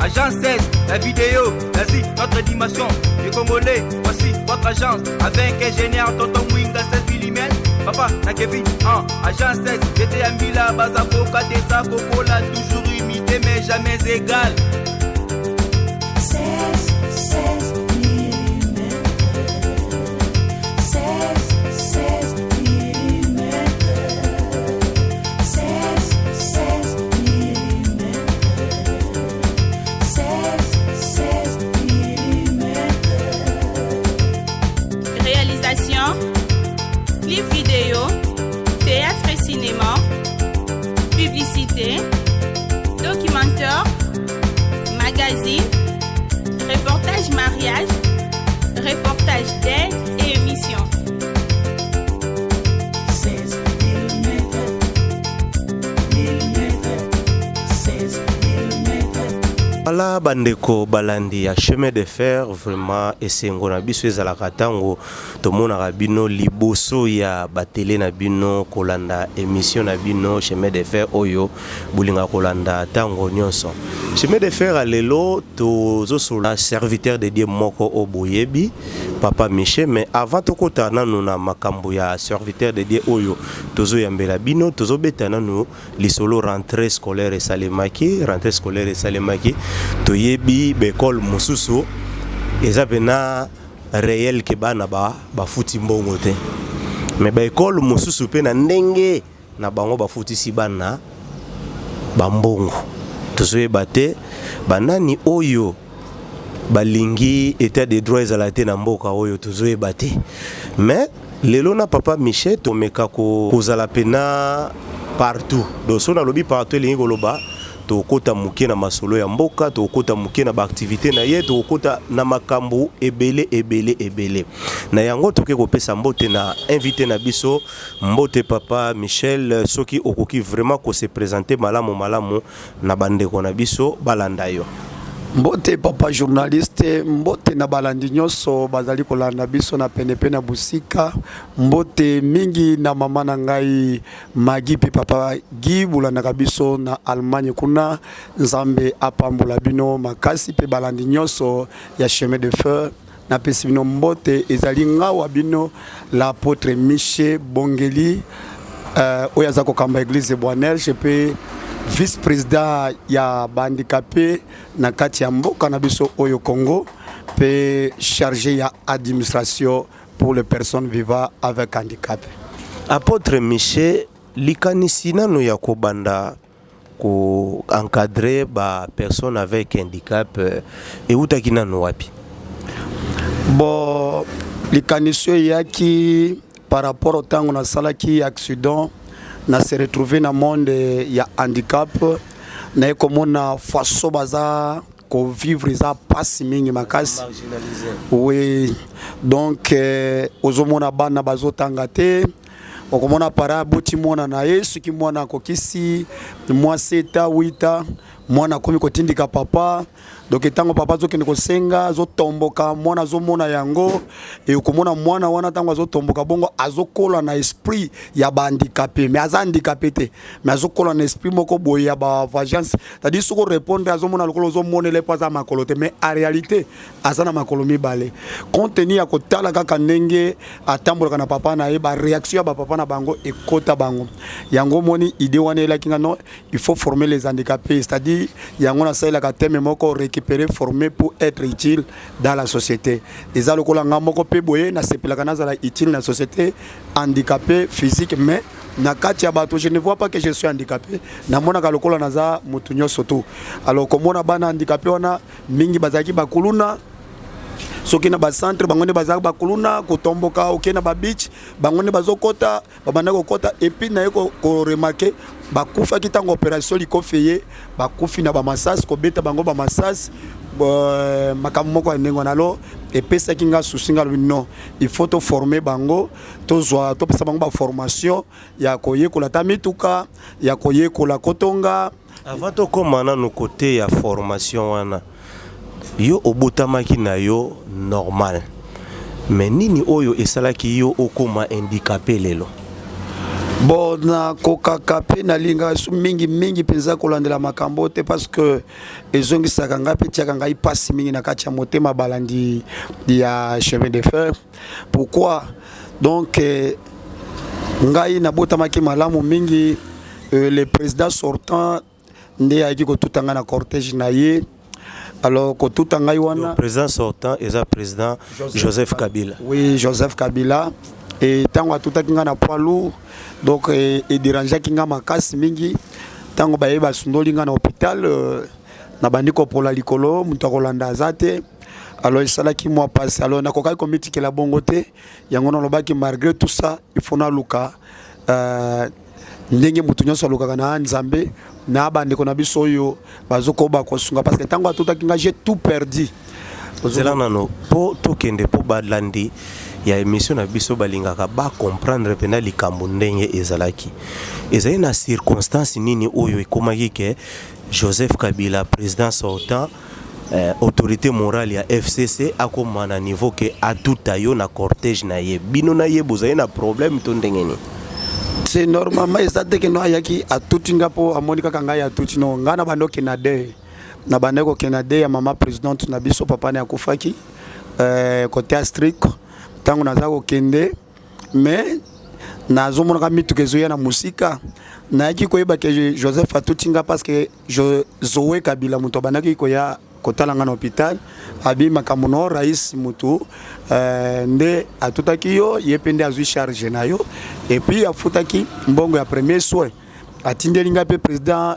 Agence 16, la vidéo, vas-y, notre animation. Les Congolais, voici votre agence. Avec ingénieur Tonton Winga 16 mm. Papa, na Kevin, Agence 16, j'étais à Mila, Bazaboka, Tessa, Cocola, toujours imité mais jamais égal. 16 mm. 16 mm. 16 mm. 16 mm. Réalisation, clip vidéo, théâtre et cinéma, publicité, documentaire, magazine, reportage mariage, reportage d'aide et émission. 16 mm. 16 mm. Voilà bandeko balandi ya chemin de fer vraiment esengo na biso ezalaka tango tomonaka bino liboso ya batele na bino kolanda émission na bino chemin de fer oyo bulinga kolanda tango nyonso. Chemin de fer alelo tozo sola serviteur de Dieu moko oboyebi Papa Miché, mais avant tokota nanu na makambo ya serviteur de Dieu oyo tozo yambela bino tozo beta nanu lisolo rentrée scolaire esalemaki toyebi bekol mususu eza pena réel ke bana ba futi mbongo te mais bekol mususu pe na ndenge na bango ba futi si bana ba mbongo tozoyeba te banani oyo balingi état de droit ezalate na mboka oyo tozoyeba te mais lelo na Papa Miché tomeka kozala pena partout donc so na lobi partout elingi koloba tokota muke na masolo ya mboka tokota muke na ba activité na ye tokota na makambo ebele na yango toke kopesa mbote na invité na biso mbote Papa Michel soki okoki vraiment ko se présenter malamu na bandeko na biso balanda yo. Mbote papa journaliste, mbote na balandi nyonso bazali kolanda biso na penepe na busika, mbote mingi na mama na ngai Magi pe papa Gi bulanda biso na Allemagne kuna nzambe apambola bino makasi pe balandi nyonso ya chemin de fer na pesi bino mbote ezali ngawa bino l'apôtre Miché Bongeli oya zako kamba église Boanel jepe vice-président ya bandicapé na kati ya mboka na biso oyo Congo pe chargé ya administration pour les personnes vivant avec handicap. Apôtre Miché likanisi nano ya kobanda ko encadrer ba personnes avec handicap et utaki nano wapi? Bon likanisi yaki par rapport au temps on a salaki accident na se retrouver na monde ya handicap na komona faso baza ko vivre za passe mingi makasi oui donc ozomona bana bazotanga te okomona para buti mona na Yesu ki mwana kokisi mwa 7 8 mwana komi kotindika papa donc etango papa zokende kosenga zotomboka mwana zomona yango e okomona mwana wana tango azotomboka bongo azokola na esprit ya bandicapé mais aza handicapé te mais azokola na esprit moko boye ya ba vagance c'est-à-dire soko répondre azomona lokolo zomona le pas za makolo te mais en réalité azana makolo mibale contenu ya kotala kaka ndenge atambola na papa na ye ba réaction ya ba papa na bango ekota bango yango moni idée wana elakinga non il faut former les handicapés c'est-à-dire yango na sala ka thème moko récupérer former pour être utile dans la société eza lokola ngamoko pe boye na sepelaka nazala utile na société handicapé physique mais na kati ya bato je ne vois pas que je suis handicapé na mona ka lokola naza mutu nyonso tu alors komona bana handicapé wana mingi bazaki bakuluna soki na ba centre bangone bazaka bakuluna kotomboka okena ba beach bangone bazokota babanda kokota et puis na ko remarquer bakufa kitango opération likofeye bakufi na ba massage ko beta bango ba massage makambo moko ndengo nalo et pesa kinga susinga non il faut to former bango to zwa to pesa bango ba formation ya koyekola tamituka ya koyekola kotonga avant to komana no côté ya formation wana yo obotamaki na yo normal mais nini oyo esalaki yo okoma handicapé lelo? bon na kokaka pe nalinga su mingi penza kolandela makambo te parce que ezongisaka nga pe tiaka ngai pasi mingi na kati ya motema balandi ya chemin de fer. Pourquoi donc ngai nabotamaki malamu mingi le président sortant nde ayaki kotutanga na cortège na ye. Alors kotutanga wana le président sortant est le président Joseph Kabila. Oui, Joseph Kabila. Et tango atutaki nga na poids lourd donc et dérangeaki nga makasi mingi tango baye basundoli nga na hôpital na bandiko pola likolo mutu akolanda azate. Alors esalaki moi passe alors nakokaki komitikela bongo te yango nalobaki malgré tout ça il faut na luka ndenge mutu nyonso alukaka na Nzambe na bandeko na biso oyo bazokoba kosunga parce que tango atutaki nga j'ai tout perdu. Zela nano po tokende po balandi ya émission na biso balingaka ba comprendre pena likambo ndenge ezalaki ezali na circonstance nini oyo ekomaki ke Joseph Kabila président sortant autorité morale ya FCC akoma na niveau ke atuta yo na cortège na ye bino na ye bozali na problème to ndenge ni. C'est normalement ezate ke no ayaki atuti ngapo amonika kanga ya atuti no ngana bando Canada na bandeko Canada ya mama présidente na biso papa na akufaki côté strict tango naza kokende mais nazomona mitukezo ya na musika nayaki koyeba ke Joseph atutinga parce que Zoé Kabila muto banaki koya kotalanga na hôpital abi makamuno rais mutu nde atutaki yo yepende azui charge na yo et puis afutaki mbongo ya premier soin atindelinga pe président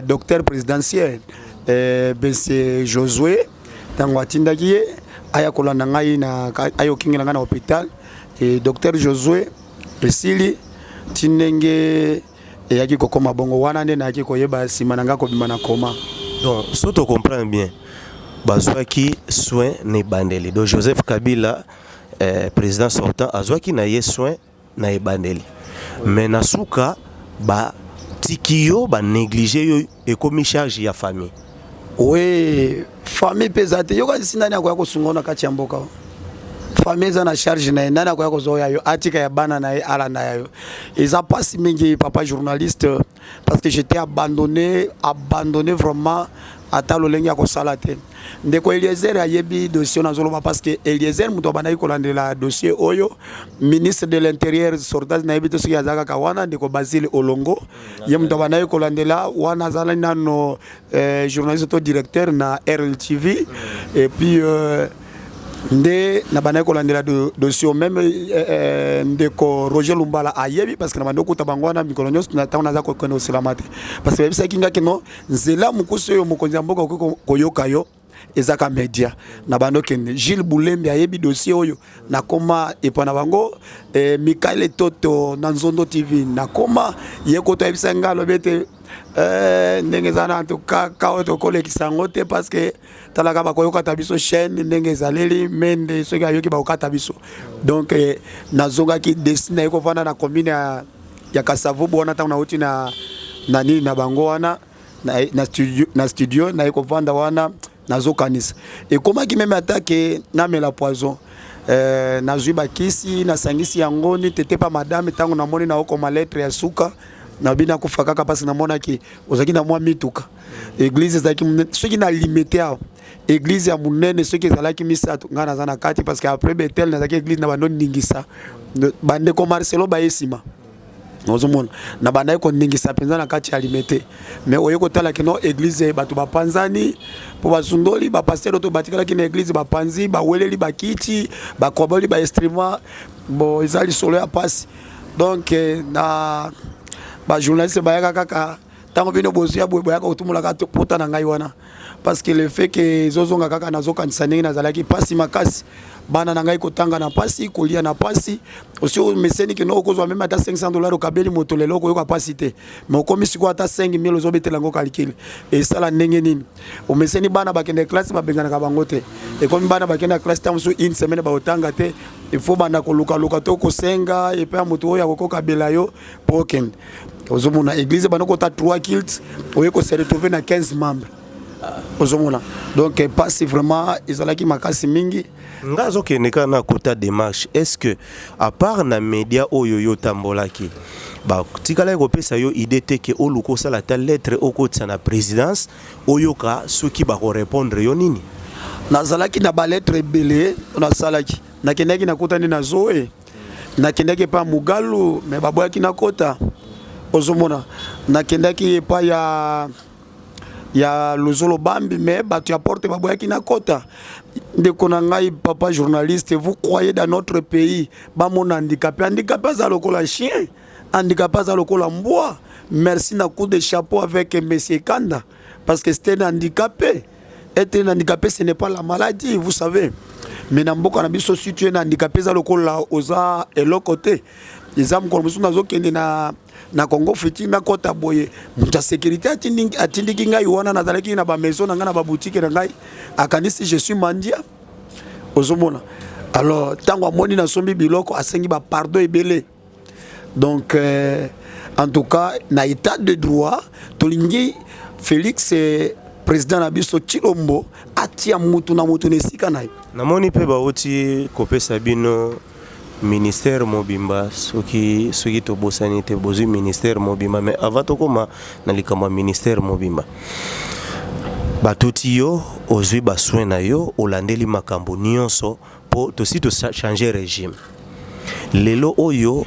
docteur présidentiel bese Josué tango atindaki ye aya kolanda ngai na ayo kingela nga na hôpital et docteur Josué Resili tinenge yaki kokoma bongo wana nde na yaki koyeba sima nanga ko bima na koma. Donc si tu comprends bien bazwaki soin ne bandeli donc Joseph Kabila président sortant azwaki na ye soin na ebandeli mais na suka ba tikiyo ba négliger yo ekomi charge ya famille. Oui, famille pesate yo kasi nani akoya kosunga na kati ya mboka famille za na charge na nani akoya kozoya yo atika ya bana na ala na yo ils a pas mingi papa journaliste parce que j'étais abandonné vraiment ata lolenge ya kosala te ndeko Eliezer ayebi dossier na zoloba parce que Eliezer muto banaki kolandela dossier oyo ministre de l'intérieur sortant na yebi to soki azaka ka wana ndeko Basile Olongo ye muto banaki kolandela wana zala nano journaliste to directeur na RLTV et puis nde na banaki kolandela dossier même ndeko Roger Lumbala ayebi parce que na bandoko tabangwana mikolo nyonso na taona za ko kono selamate parce que bisa kinga kino nzela mukuso yo mokonzi mboka koyoka yo ezaka media na bandokende Gilles Boulembe ayebi dossier oyo na koma epona bango Mikael Toto na Nzondo TV na koma yeko to ebisa ngalo bete ndenge zana to ka to kolekisa ngote parce que talaka ba koyoka tabiso chaîne ndenge zaleli mende soki ayoki ba okata biso donc nazonga ki dessiner ko vana na commune ya Kasavu bona ta na uti na nani na bango wana na studio na ko vanda wana nazokanisa et comment qui même attaque na mela poison na zuiba kisi na sangisi yango ni tete pa madame tango na moni na okoma lettre ya suka na bina kufaka ka parce na mona ki ozaki na mwa mituka église zaki ceux qui na limité église ya munene ceux qui zalaki misato ngana zana kati parce que après Betel na zaki église na bando ningisa bande ko Marcelo baesima ozomona na banda ko ningisa penza na kati ya limité mais oyeko tala kino église batu bapanzani po basundoli ba pasteur to batikala kina église bapanzi ba weleli bakiti ba koboli ba instrument bo izali solo ya passe donc na ba journaliste ba yaka kaka tango bino bosia boye boyaka utumula ka pota na ngai wana parce que le fait que zozonga kaka nazokanisa ndenge nazalaki pasi makasi bana na ngai kotanga na pasi kolia na pasi aussi meseni que no kozwa même ata $500 okabeli moto lelo koyoka pasi te mais okomisi ko ata 5000 ozobetela ngo calcul et sala ndenge nini o meseni bana bakende classe babengana ka bango te et comme bana bakenda classe tango so une semaine ba otanga te il faut bana ko luka to ko senga et pa moto oya ko kabela yo poken ozomona église bana ko ta 3 kilts oyeko se retrouver na 15 membres ozomona donc passe vraiment ezalaki makasi mingi ngazo keneka na kota démarche est-ce que à part na média oyo yo tambolaki ba tikala kopesa yo idée te ke oluko sala ta lettre okotisa na présidence oyoka soki ba ko répondre yo nini nazalaki na ba lettre ebele nasalaki nakendaki nakotani na zoe nakendaki pa Mugalu me baboyaki nakota ozomona nakendaki pa ya Luzolo Bambi mais bato ya porte baboyaki nakota ndeko na ngai papa journaliste vous croyez dans notre pays bamona handicapé za lokola chien handicapé za lokola mbwa merci na coup de chapeau avec monsieur Kanda parce que c'était un handicapé. Être un handicapé, ce n'est pas la maladie, vous savez. Mais dans beaucoup de si tu es handicapé, ça le cola osa et l'autre côté. Les âmes comme nous avons qui na Congo fiti na kota boye. Muta sécurité atindi kinga yuana na daleki na ba maison na ba boutique na ngai. Akanisi je suis mandia. Ozomona. Alors tango moni na sombi biloko asengi ba pardon ebele. Donc en tout cas na état de droit tolingi Félix président Nabiso Chilombo atia mutu na mutu nesika naye namoni pe baoti kopesa bino ministère mobimba soki to bosani te bozu ministère mobimba mais avant tokoma na likama ministère mobimba batoti yo ozwi baswe na yo olandeli makambo nyonso po tosi to changer régime lelo oyo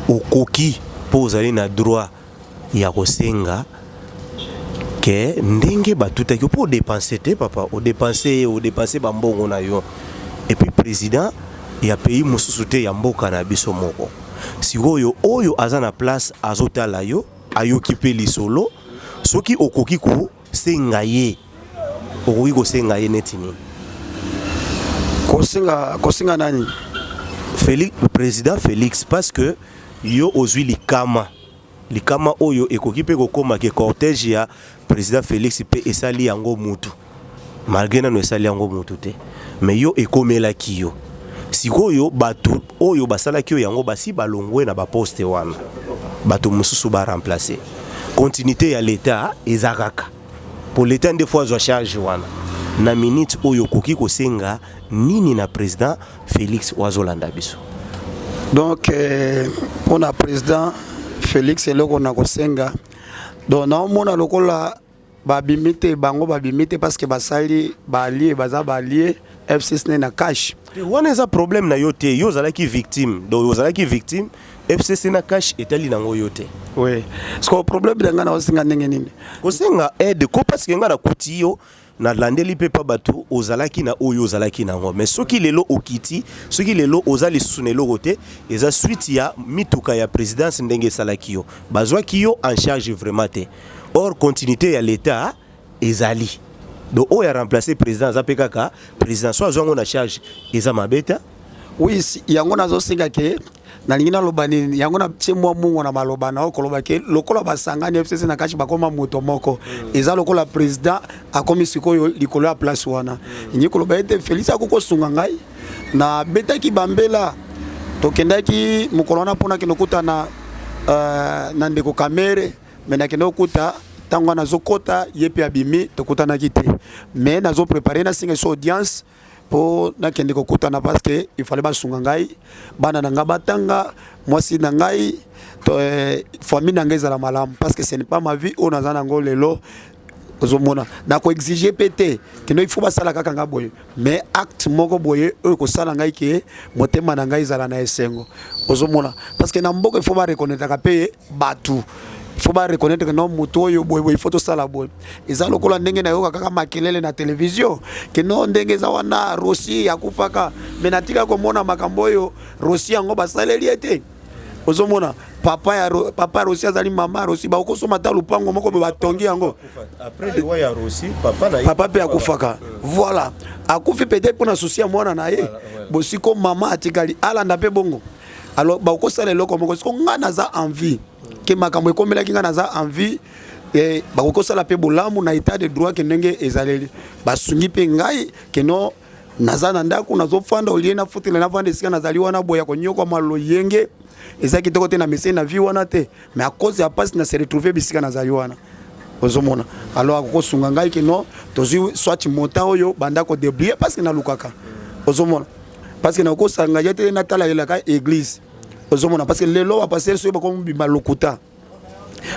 okoki po ozali na droit ya kosenga ke ndenge batutaki pour dépenser te papa o dépenser bambongo na yo et puis président ya pays mosusu te ya mboka na biso moko sikoyo oyo aza na place azotala yo ayoki pe lisolo soki okoki ko senga ye okoki ko senga ye netini kosenga nani Félix président Félix parce que yo ozwi likama oyo ekoki pe kokoma ke cortège ya président Félix pe esali yango mutu malgré na no esali yango mutu te mais yo ekomelaki yo sikoyo batu oyo basalaki yo yango basi balongwe na ba poste wana batu mususu ba remplacer continuité ya l'état ezakaka pour l'état des fois zo charge wana na minute oyo koki kosenga nini na président Félix wazolanda biso donc pour na président Félix eloko na kosenga donc na mona lokola babimite bango babimite parce que basali balié baza balié FCC na cash wana eza problème na yote yo zalaki victime donc yo zalaki victime FCC na cash etali nango yote oui parce que problème danga na osenga ndenge nini kosenga aide ko parce que nga na kuti yo na landeli pepa batu ozalaki na oyo ozalaki nango mais soki lelo okiti soki lelo ozali sunelo côté eza suite ya mituka ya présidence ndenge salaki yo bazwaki yo en charge vraiment te or continuité ya l'état ezali donc oyo ya remplacer président zapekaka président so azwango na charge eza mabeta oui yango nazo senga ke na lingina lobani yango na tsemwa mungo na maloba na okoloba ke lokola basangani FCC na kachi bakoma moto moko eza lokola président akomi sikoyo likolo ya place wana nyi koloba ete Félix akoko sunga ngai na betaki bambela tokendaki mukolona pona kinokuta na ndeko kamere mena kinokuta tango nazokota yepe abimi tokutana kite mais nazo préparer na singa so audience pour nakende kokutana parce que il fallait basunga ngai bana nanga batanga mwasi na ngai to famille na ngai za malamu parce que ce n'est pas ma vie on a zanango lelo ozomona na ko exiger pété kino il faut basala kaka ngaboye mais acte moko boye e ko sala ngai ke motema na ngai za na esengo ozomona parce que na mboko il faut ba reconnaître ka payer batu il faut pas reconnaître que non moto yo boy il faut to sala boy eza lokola ndenge na yo kaka makelele na télévision que non ndenge za wana Rossi yakufaka menatika ko mona makambo yo Rossi yango basaleli ete ozomona papa Rossi azali mama Rossi ba okosoma ta lupango moko ba tongi yango après de ya Rossi papa pe akufaka voilà akufi peut-être pour na souci mwana na ye bosiko mama atikali ala ndape bongo alors ba okosala loko moko siko ngana za envie que makambo ekomela kinga naza envie et ba kokosala pe bolamu na état de droit que ndenge ezaleli basungi pe ngai que non naza na ndako nazofanda oliena futile na vande sika nazali wana boya konyoko maloyenge ezaki toko te na message na vie wana te mais à cause ya passe na se retrouver bisika nazali wana ozomona alors akosunga ngai que non tozi soit monta oyo banda ko débrouiller parce que na lukaka ozomona parce que na ko sanga jete na tala elaka église ozomona parce que lelo ba passer so ba comme bima lokuta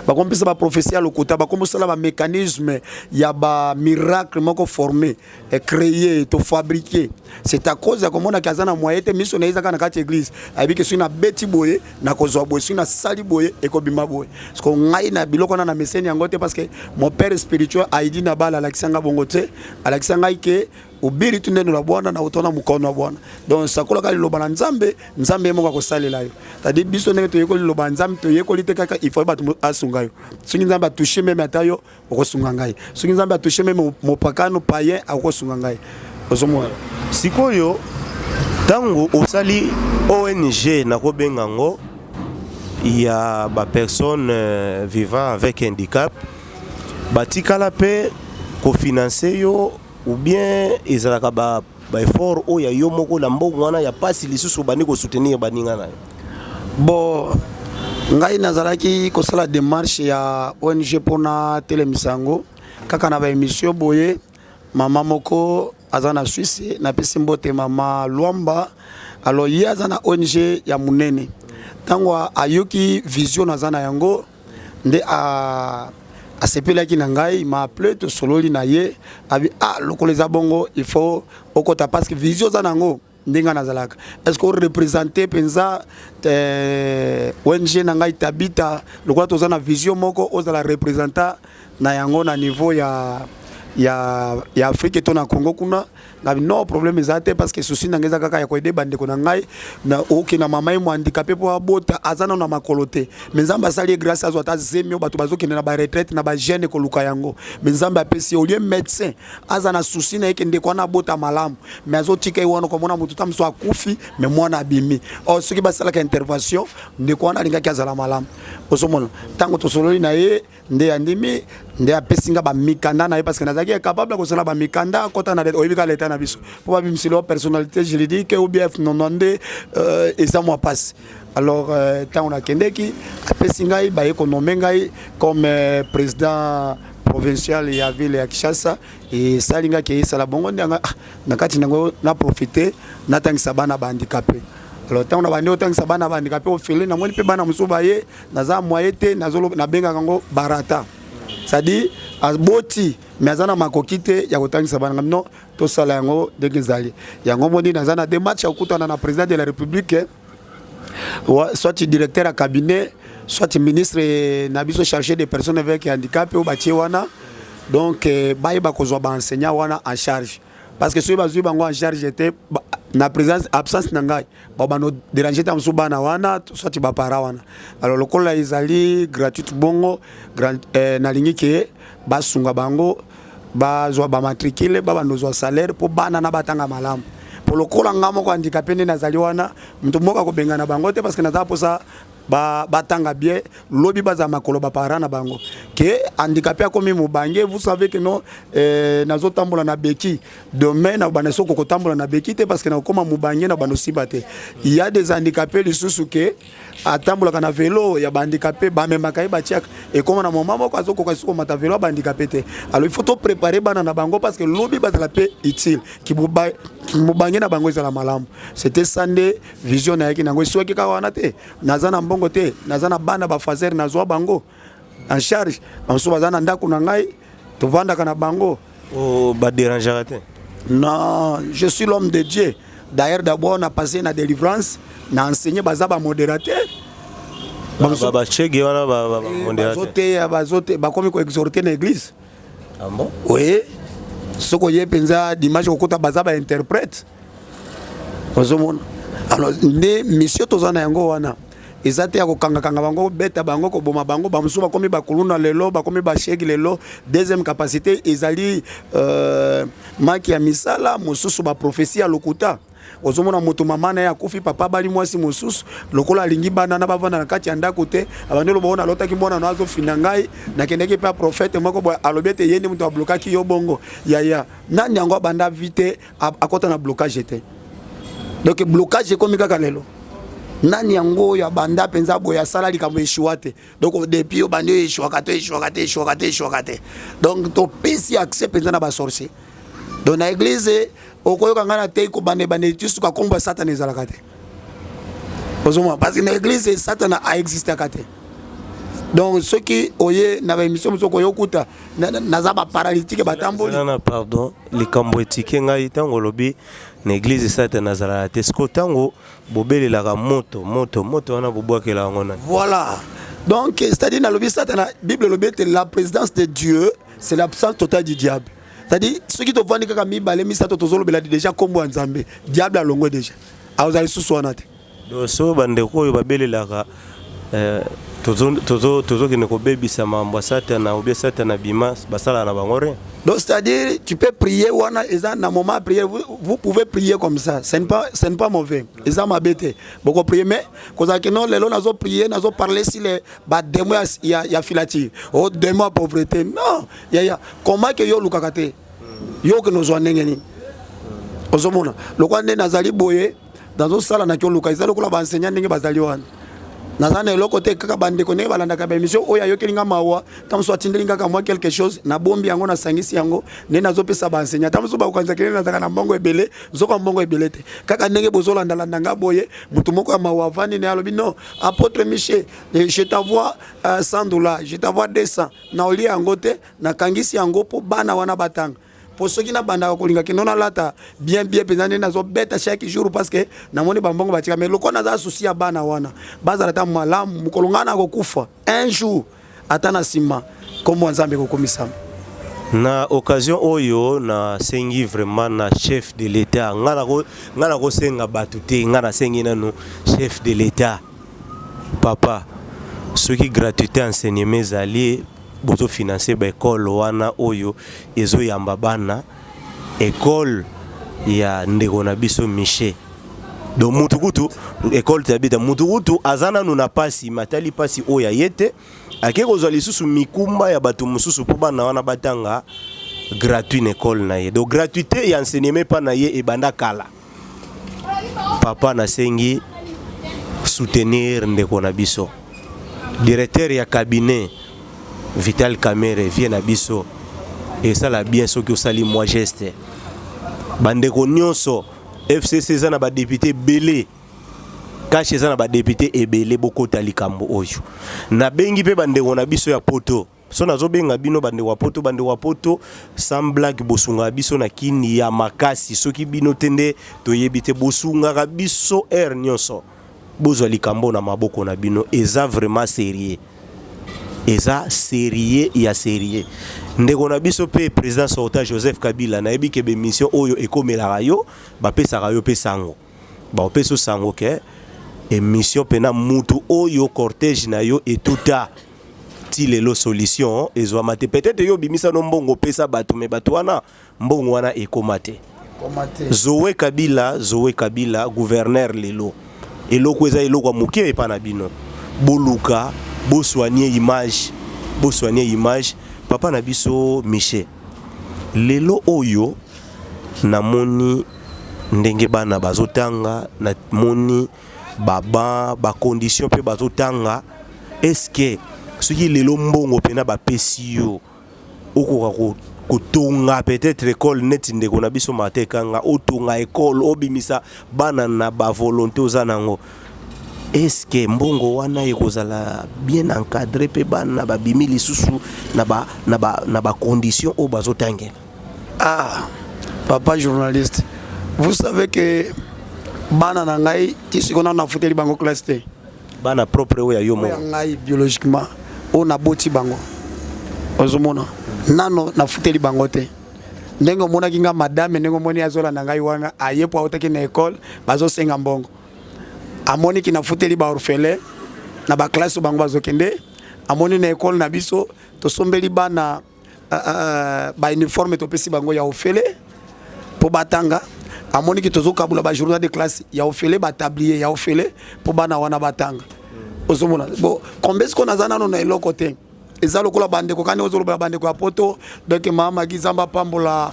ba comme ça ba prophétie à lokuta ba comme ça ba mécanisme ya ba miracle moko formé et créé to fabriquer c'est à cause ya komona kazana moyete miso na izaka na kati église abi que sina beti boye na kozwa boye sina sali boye e ko bima boye parce que ngai na biloko na meseni yangote parce que mon père spirituel a dit na bala alakisanga bongote alakisanga ke ubiri tuneno la bwana na utona mukono wa bwana donc sakola kali loba na nzambe nzambe moko ko salela yo tadi biso ndenge to yeko loba nzambe to yeko liteka il faut batu asunga yo soki nzambe atoucher même atayo okosunga ngai soki nzambe atoucher même mopakano païen akosunga ngai ozomwa sikoyo tango osali ONG na ko bengango il y a ba personne vivant avec handicap batikala pe ko financer yo ou bien ezalaka ba effort o ya yo moko na mbongo wana ya pasi lisusu bani ko soutenir baninga na yo bon ngai nazalaki ko sala démarche ya ONG pona telemisango kaka na ba émission boye mama moko azana Suisse na pesi mbote mama Luamba alors ye azana ONG ya munene tango ayoki vision azana yango nde a sepelaki na ngai m'a appelé to sololi na ye abi lokoleza bongo il faut okota parce que vision za nango ndinga nazalaka est-ce que représenter penza ONG na ngai tabita lokola tozana vision moko ozala représenter na yango na niveau ya Afrique to na Congo kuna na no problème ezate parce que souci nangeza kaka ya koide bande ko na ngai na oki na mama mo handicapé po abota azana na makolote menzamba sali grâce à zota zemio batu bazoki na ba retraite na ba jeune ko luka yango menzamba pesi au lieu médecin azana souci na yeke ndeko na bota malamu mais azotika iwana ko mona mutu tamso akufi mais mwana abimi o soki basala ka intervention ndeko na linga kazala malamu osomona tango to sololi na ye nde andimi nde apesinga ba mikanda na ye parce que nazaki capable ko sala ba mikanda kota na oyibika leta na biso pour ba bimsilo personnalité juridique ou bien non-nonde et ça moi passe alors tant on a kendeki apesinga ba économie ngai comme président provincial ya ville ya Kinshasa et salinga ke sala bongo ndanga na kati nango na profiter na tangisa bana ba handicapé alors tant on a bandi otangisa bana ba handicapé au fili na moni pe bana musuba ye naza moyete nazolo na benga kango barata c'est-à-dire aboti mais azana makokite ya kotangisa bana non to sala yango degezali yango moni nazana des matchs okutana na président de la République soit directeur à cabinet soit ministre nabiso chargé des personnes avec handicap ou batie wana donc ba kozwa ba enseignant wana en charge parce que ceux bazui bango en charge était na présence absence nangai ba no déranger tam so bana wana soit ba para wana alors le kola izali gratuit bongo na lingi ke basunga bango bazwa ba matricule ba nozwa salaire pour bana na batanga malamu pour le kola ngamo ko handicapé na zali wana mtu moka ko bengana bango te parce que naza posa batanga bien lobi baza makolo ba parana bango ke handicapé comme mubange vous savez que non nazo tambola na beki demain na bana soko ko tambola na beki te parce que na koma mubange na bano sibate il y a des handicapés lisusu ke atambola kana vélo ya handicapé ba même kai ba tiak et comme na mama moko azoko ko soko mata vélo ba handicapé te alors il faut to préparer bana na bango parce que lobi baza la paix utile ki mubange na bango ezala malamu c'était sande vision na yaki nango soki ka wana te nazana mbongo te nazana bana ba fazer nazwa bango en charge banso bazana ndako na ngai to vanda kana bango o ba déranger te non je suis l'homme de Dieu d'ailleurs d'abord on a passé na délivrance na enseigner bazaba modérateur ba chege wana ba modérateur bazote ba komi ko exhorter na église ah bon oui soko ye penza dimanche ko kota bazaba interprète ozomona alors ne monsieur tozana yango wana ezate ya kokanga kanga bango beta bango ko boma bango ba musuba komi ba kuluna lelo ba komi ba shegi lelo deuxième capacité ezali maki ya misala mususu ba prophétie ya lokuta ozomona moto mama na ya kufi papa bali mwasi mususu lokola lingi bana na bavana na kati ya ndako te abandelo bona lotaki mwana na azo finangai na kendeke pa prophète moko bo alobete yende muto ablokaki yo bongo ya nani yango banda vite akota na blocage te donc blocage comme kaka lelo nani yango ya banda penza boya sala likambo eshuate donc depuis yo bande eshuakate donc to pesi accès penza na ba sorcier donc na église okoyoka ngana te ko bande tusuka komba satan ezalaka te parce que l'église Satan a existé à côté. Donc ceux qui oye na ba émission mso koyo kuta na za ba paralytique ba tamboli. Non pardon, les camboétiques ngai tango lobi na église Satan nazala te sko tango bobele la moto wana bobwake la ngona. Voilà. Donc c'est-à-dire na lobi Satan la Bible lobi la présidence de Dieu, c'est l'absence totale du diable. C'est-à-dire ceux qui te vendent kaka mi balé mi Satan tozolo bela déjà kombo nzambe. Diable a longo déjà. Aozali suswana te. Donc so bande ko yo babele la Tozo qui ne kobebisa mambo Satana ou bien Satana bima basala na bangore. Donc c'est-à-dire tu peux prier wana eza na moment à prier vous pouvez prier comme ça, ce n'est pas mauvais. Eza mabete. Beaucoup prier mais koza que non lelo nazo prier nazo parler si les ba démon ya filati. Oh démon pauvreté. Non, ya comment que yo lukakate. Yo que nous ndengeni. Ozomona. Lokwa nazali boye dans sala na kyo luka ezalo ko la ba enseignant ndenge bazali wana. Nazana le côté kaka bande ko ne balanda ka émission oya yo kelinga mawa tamso atindelinga ka moi quelque chose na bombi yango na sangisi yango ne nazo pesa ba enseignant tamso ba kwanza kelele na na mbongo ebele zoko mbongo ebele te kaka ndenge bozolanda landa nga boye mutu moko mawa vani ne alobi non apôtre Michel je t'envoie $100 je t'envoie 200 na oli yango te na kangisi yango po bana wana batanga. Pour ceux qui n'ont pas d'alcool, qui n'ont pas lata bien pesant, ils ont bête chaque jour parce que na moni bambongo batika mais le qu'on a associé à bana wana bazala ta malam mukolongana ko kufa un jour atana sima comme nzambe ko komisa. Na occasion oyo na sengi vraiment na chef de l'état ngala ko senga batute ngala sengi nanu chef de l'état papa ceux qui gratuité enseignement zali bozo financer ba école wana oyo ezo yamba bana école ya ndeko na biso Michel do mutukutu école tabita mutukutu azana nuna pasi matali pasi oya yete akeko zo lisusu mikumba ya batu mususu po bana wana batanga gratuit école na ye do gratuité ya enseignement pa na ye ebanda kala papa na sengi soutenir ndeko na biso directeur ya cabinet Vital Kamere vient à Bisso et ça l'a bien ce que ça li moi geste bandeko nyonso FCC za na ba député belé kache za na ba député ebelé boko talikambo oyo na bengi pe bandeko na biso ya poto so nazo benga bino bandeko wa poto sans blague bosunga biso na kini ya makasi soki bino tende toyebite bosunga biso nyonso bozo likambo na maboko na bino eza vraiment sérieux. Eza sérieux ya sérieux ndeko na biso pe président sortant Joseph Kabila na yebi ke be mission oyo ekomela yo ba pesa yo pe sango ba peso sango ke émission pena mutu oyo cortège na yo et tuta ti lelo solution ezwa mate peut-être yo bimisa no mbongo pesa batu me batu wana mbongo wana ekomate Zoé Kabila gouverneur lelo eloko eza eloko mukie epa na bino boluka beau soigner image papa na biso Michel lelo oyo na moni ndenge bana bazotanga na moni baba ba condition pe bazotanga est-ce que ce qui lelo mbongo pena ba pesio okoka kotonga peut-être école net ndeko na biso matekanga otonga école obimisa bana na ba volonté ozanango. Est-ce que mbongo wana ekozala bien encadré pe bana ba bimili susu na ba condition o bazotangela? Ah, papa journaliste, vous savez que bana na ngai tisi kona na futeli bango classe te. Bana propre o ya yo mo. Ngai biologiquement o na boti bango. Ozomona nano na futeli bango te. Ndengo mona kinga madame ndengo moni azola na ngai wana ayepo autaki na école bazo senga mbongo. Amoni ki na futeli ba orphelin na ba classe bango bazokende amoni na école na biso to sombeli bana ba uniforme to pesi bango ya orphelin po batanga amoni ki tozo kabula ba journal de classe ya orphelin ba tablier ya orphelin po bana wana batanga osomona bon combien ce qu'on a zana no na eloko te ezalo kola bande ko kane ozolo bande ko apoto donc mama Gizamba pambola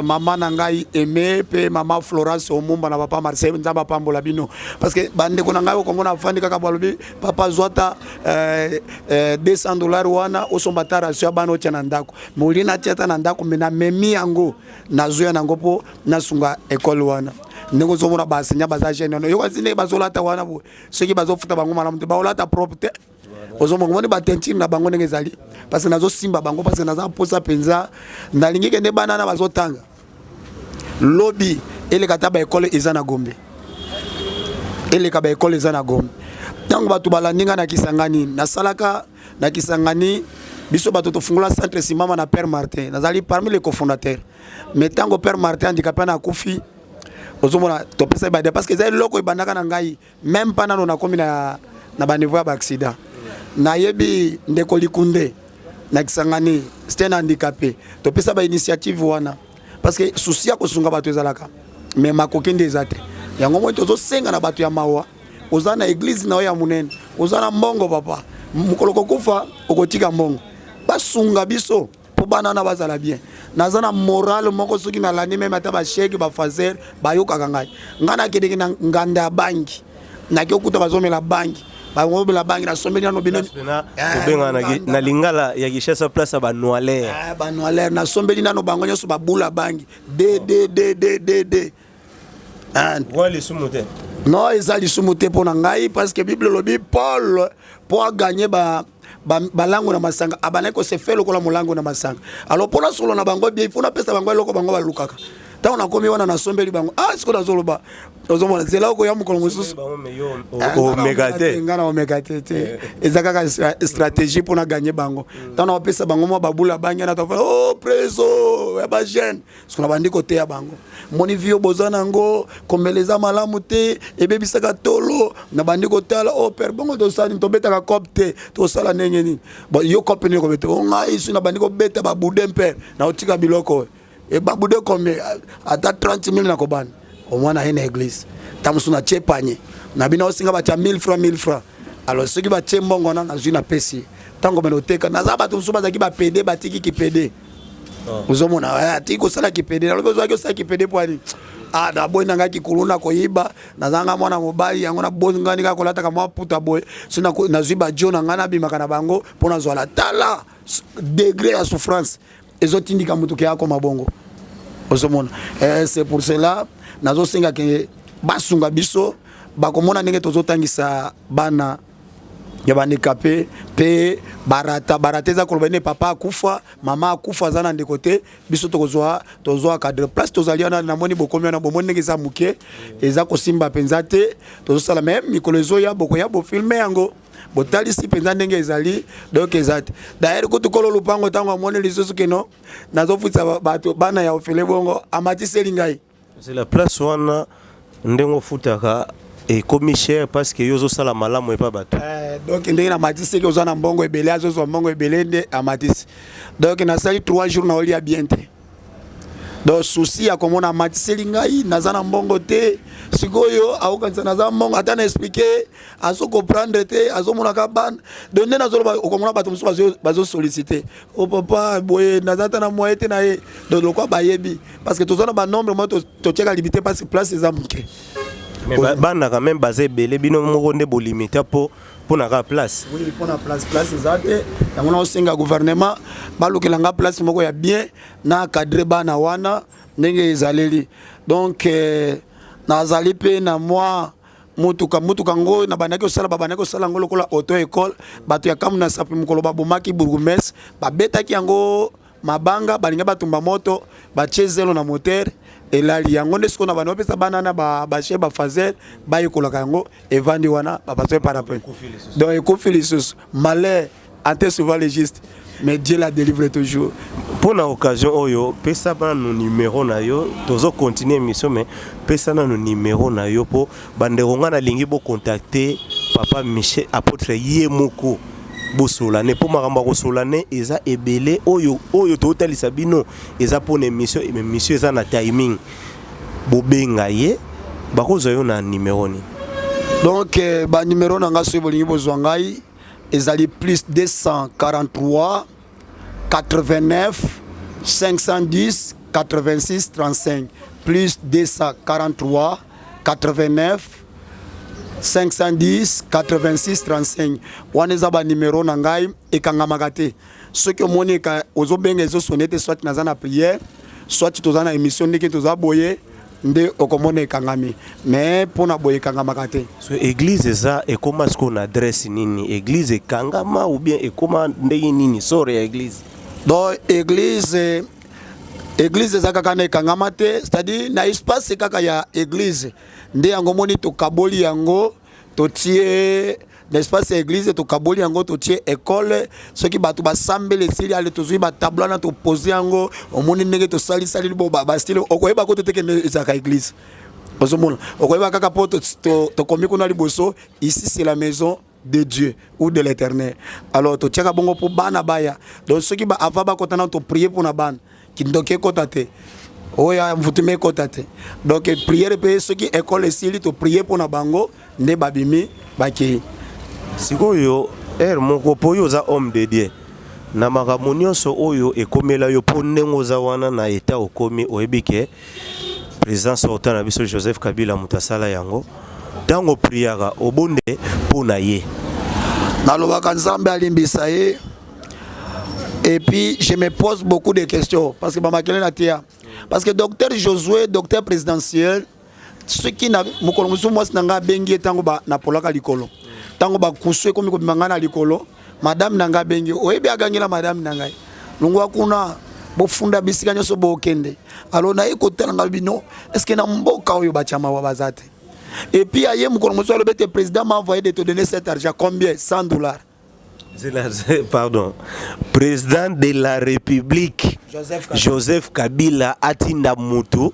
mama na ngai Aimé pe mama Florence Omumba na papa Marcel Nzamba pambola bino parce que bande ko na ngai ko ngona fandi kaka balobi papa zwata $200 wana osombatara sio bana otia na ndako molina tiata na ndako mena memi yango nazoya nango po nasunga école wana ndenge ozomona baenseignant baza jeune yo kasi ndenge bazolata wana boye soki bazofuta bango malamu te baolata propre te ozomona moni batentire na bango ndenge ezali parce que nazosimba bango parce que naza mposa mpenza nalingi kende banana bazotanga lobi eleka ta baekole eza na Gombe eleka baekole eza na Gombe ntango bato balandi nga na Kisangani nasalaka na Kisangani biso bato tofungula centre simama na Père Martin nazali parmi les cofondateurs mais ntango Père Martin handicapé na akufi ozomona topesa bade parce que ezali loko ebandaka na ngai même pas nano nakomi na baniveau ya baaccident nayebi ndeko Likunde na Kisangani c'était un handicapé topesa ba initiative wana parce que souci ya kosunga bato ezalaka mais makoki nde eza te yango moi tozosenga na bato ya mawa oza na église na ya munene oza na mbongo papa mukolo kokufa okotika mbongo basunga biso po banana bazala bien naza na moral moko soki na landi même ata basheke bafazer bayokaka ngai ngana kedeki na nganda ya banki naki okuta bazomela banki bangobela banki nasombeli nano bino obenga na lingala ya Kishasa place ba Noalaire ba Noalaire nasombeli nano bango nyonso babula banki de wali sumuté non eza lisumu te mpo na ngai parce que Bible lobi Paul po aganye balango na masanga abana ko se fait lokola molango na masanga alors pona solo na bango bien il faut na pesa bango eloko bango balukaka ta on komi wana na sombeli bango siko na zoloba ozomona zela ko ya mukolo mususu omega te ngana omega te ezaka ka stratégie pona gagner bango ta on pesa bango mo babula banya na tofa preso ya ba jeune siko na bandi côté ya bango moni vio bozana ngo komeleza malamu te ebebisaka tolo na bandi kotala père bongo to sali to beta ka copte to sala ndenge ni bon yo copte ni ko beta nga isu na bandi ko beta ba bude père na otika biloko e ba bude comme ata 30,000 na ko ban au moins na une église tamusu na chepanye na bina osinga ba cha 1000 francs alors ceux qui ba chembongo na zui na pesi tango meloteka na za ba tumsu ba za ki ba PD ba tiki ki PD uzomona tiko sala ki PD na lobe zo ki sala ki PD poani na boy nanga ki kuluna ko yiba na zanga mwana mobali yango na boy ngani ka kolata ka mwa puta boy sina na zuba jona ngana bimaka na bango pona zo la tala degré ya souffrance ezotindika mutu ke yako mabongo ozomona c'est pour cela nazo singa ke basunga biso bakomona ndenge tozotangisa bana ya bandicapé pe barata za kolobene papa akufa mama akufa zana ndeko te biso tozoa cadre place tozaliana na moni bokomi na bomoni ndenge za muke eza kosimba penza te tozosala même mikolo ya boko ya bo filmer yango botali si penza ndenge ezali donc ezate d'ailleurs ko tukolo lupango tango amone lisusu keno nazofutsa bato bana ya ofele bongo amatiseli ngai c'est la place wana ndengo futaka et comme cher parce que yozo sala malamu et pas bato donc ndenge na matisi ke ozana mbongo ebele azozo mbongo ebele nde amatisi donc na sali 3 jours na olia bien te donc souci ya komona matisi ngai nazana mbongo te sikoyo aukanza nazana mbongo ata na expliquer azo comprendre te azo mona ka ban donc nde nazolo okomona bato musu bazo solliciter papa boye nazata na moyen te na ye donc lokwa bayebi parce que tozana ba nombre mo to cheka limité parce que place eza muke mais bana quand même basé belé bino moko nde bo limiter pour na ka place oui pour na place ezate yango na osenga gouvernement balukela nga place moko ya bien na cadre bana wana ndenge ezaleli donc nazali pe na moi mutuka ngo na banaki osala ngo lokola auto école bato ya kamu na sapi mukolo babomaki bourgmestre babetaki yango mabanga balinga batumba moto bachezelo na moteur elali yango nde sikona bana opesa banana bashe bafazer bayekolaka yango evandi wana bapasse parapluie donc ekufi lisusu malheur ante souvent légiste mais Dieu la délivre toujours. Pour une occasion oyo pesa bana no numéro na yo tozo continuer mission mais pesa na no numéro na yo po banderonga na lingi bo contacter papa Michel apôtre Yemoko bosolane po makamba kosolane eza ebele oyo to talisa bino eza pour une mission et mission eza na timing bobenga ye bakozo yo na numéro ni donc ba numéro na nga so bolingi bozwa ngai ezali plus 243 89 510 86 35 plus 243 89 510 86 35 wana eza ba numéro na ngai ekangamaka te soki omoneka ozobenga ezosone te soit naza na prière soit toza na émission ndenge toza boye nde okomona ekangami mais mpona boye ekangamaka te. So église eza ekoma ce qu'on adresse nini? Église ekangama ou bien ekoma ndenge nini sort ya église? Donc église eza kaka na ekangama te, c'est-à-dire na espace kaka ya église nde yango moni tokaboli yango totie na espace ya église tokaboli yango totie école soki bato basambela esili ale tozwi batablo na topose yango omoni ndenge tosalisali bo bastile okoyeba ko totekende ezaka église ozomona okoyeba kaka po tokomi kuna liboso ici c'est la maison de Dieu ou de l'Éternel. Alors to tiaka bongo po bana baya donc soki ba ava ba kotana to prier pour na bana kindoke kotate oya mvutume kotate donc prière pe soki école esili to prier pour na bango nde babimi baki sikoyo moko po yo za homme de Dieu na makambo nyonso oyo ekomela yo po ndenge oza wana na eta okomi oyebike président sortant na biso Joseph Kabila mutasala yango tango priaka obonde po na ye nalobaka nzambe alimbisa ye. Et puis je me pose beaucoup de questions parce que bamakele na tia parce que docteur Josué docteur présidentiel ce qui na mokolo musu mwasi nanga bengi tango ba na polaka likolo tango ba kuswe komi ko bimanga na likolo madame nanga bengi oyebi agangela madame nanga lungwa kuna bofunda bisika nyoso bokende alors na ekotela nga bino est-ce que na mboka oyo bachama wa bazate. Et puis aye mokolo musu le président m'a envoyé de te donner cet argent combien $100. Pardon, président de la République Joseph Kabila atinda mutu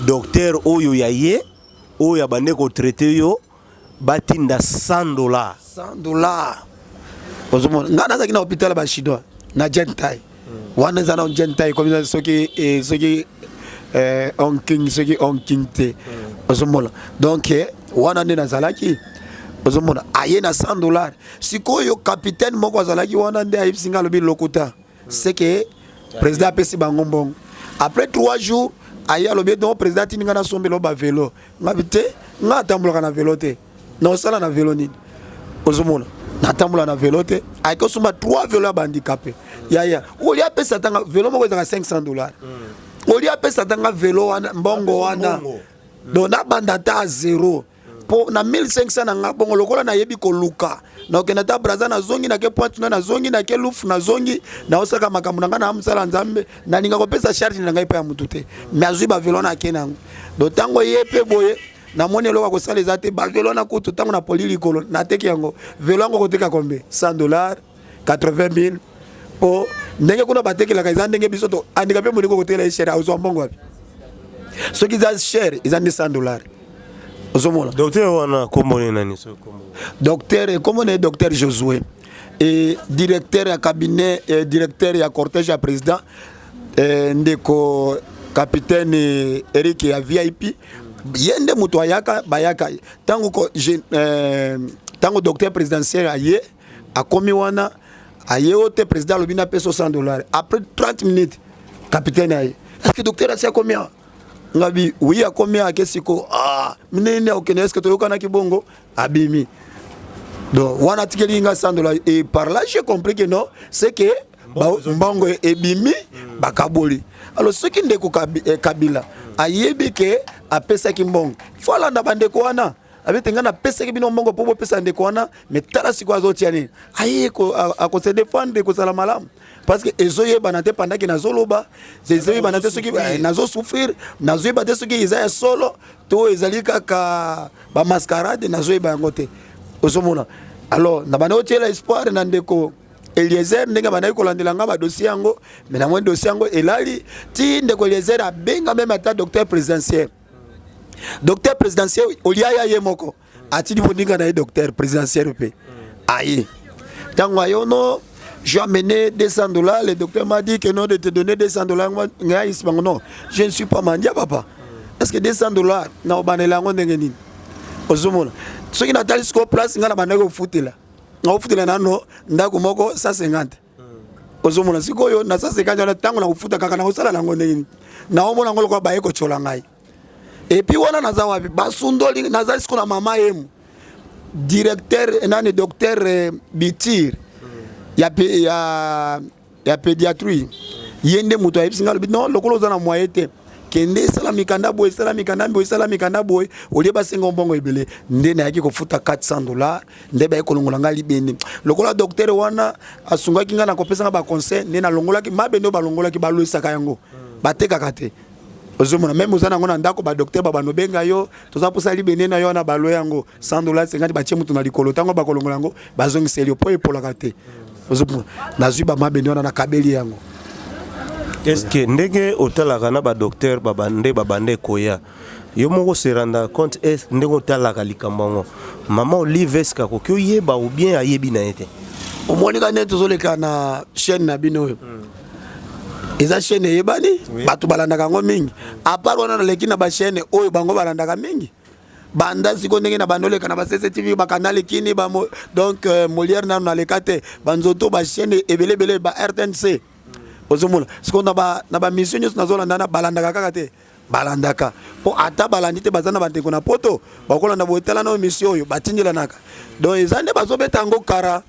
docteur oyo yaye oyo abande ko traité yo batinda $100. $100 ozomona ngana za kina hôpital ba chinois na jentai wana za na jentai comme soki on king te ozomona donc wana ne nazalaki ozomona aye na $100 sikoyo capitaine moko azalaki wana nde ayibsinga lobi lokuta c'est que président apesi bango mbongo après 3 jours aye alobi donc président tininga na sombelo ba vélo ngabite nga tambola na vélo te na sala na vélo nini ozomona na tambola na vélo te ayiko sumba 3 vélo ya handicapé ya oli apesa tanga vélo moko ezaka $500 oli apesa tanga vélo wana mbongo wana donc na bandata à 0 po na 1500 na ngabongo lokola na yebi ko luka na okenda ta braza na zongi na ke point na zongi na ke lufu na zongi na osaka makambo na ngana amsala nzambe na ninga ko pesa charge na ngai pa ya mutute mais azui ba velo na kenango do tango yepe boye na moni loka ko sala ezate ba velo na kutu tango na poli likolo na teki yango velo yango ko teka kombe $100 $80,000 po ndenge kuna bateki la kaza ndenge bisoto andika pe moniko ko tela cher auzo mbongo wapi soki za cher izande $100. Docteur wana komone nani so komone docteur comment est docteur Josué et directeur à cabinet directeur à cortège à président ndeko capitaine Eric ya VIP yende muto ayaka bayaka tango tango docteur présidentiel aye akomi wana aye ote président lobina peso $100 après 30 minutes capitaine aye est-ce que docteur a combien ngabi oui a combien à kesiko minene okene est-ce que toyokana kibongo abimi donc wana tikeli nga $100 et par là j'ai compris que non c'est que mbongo ebimi bakaboli alors ce qui ndeko Kabila ayebi ke apesa ki mbongo fola nda bandeko wana abetenga na pesa ki bino mbongo po pesa ndeko wana mais tala siko azotiani aye ko a se défendre ko sala malamu parce que ezoye banate pendant que nazoloba ezoye banate soki nazo souffrir nazoye banate soki izaya solo to ezalika ka ba mascarade nazoye bangote ozomona alors na bana otiela espoir na ndeko Eliezer ndenge banayi kolandela nga ba dossier yango mais na mwen dossier yango elali ti ndeko Eliezer abenga même ata docteur présidentiel oliaya ye moko ati dibondinga na docteur présidentiel pe aye tango ayono j'ai amené $200. Le docteur m'a dit que non, de te donner $200. Non, je ne suis pas mendiant, papa. Est-ce que $200, non, banelango n'engeni. Ozomona. Ce qui n'a pas de place, n'a pas de foot là. On fout là, non, n'a que moko 150. Ozomona. Si koyo na 150 na tango na foot kaka na osala lango n'engeni. Na omona ngolo kwa baye ko cholangai. Et puis wana naza wapi basundoli naza siko na mama yemu. Directeur nani docteur Bitir. Ya pédiatrie yende muto ayibsinga non lokolo za na moyete kende sala mikanda boy sala mikanda boy olie basenga mbongo ebele nde na yaki kofuta $400 nde ba ekolongola nga libende lokola docteur wana asungaki nga na kopesa nga ba conseil nde na longolaki mabende balongolaki baloisaka yango batekaka te ozomona même ozana ngona ndako ba docteur baba no benga yo toza posa libende na yo na balo yango $100 50 batie mutu na likolo tango bakolongola yango bazongiseli po epolaka te ozomona nazwi ba mabende wana na kabeli yango. Est-ce que ndenge otalaka na ba docteur babande koya yo moko se rendre compte est ndenge otalaka likambango maman Olive eska ko kyo yeba ou bien ayebi na ete omoni ka net tozoleka na chaîne na bino yo eza chaîne yebani bato balandaka ngo mingi à part wana na leki na ba chaîne oyo bango balandaka mingi banda siko ndenge na bandoleka na ba CCTV ba canal kini ba donc Molière na lekate banzoto ba chaîne ebele ba RTNC ozomona siko na ba mission nyos nazolanda na balandaka kaka te balandaka po ata balandi te bazana bandeko na poto bakolanda botela na mission oyo batingela naka donc ezande bazobeta ngo kara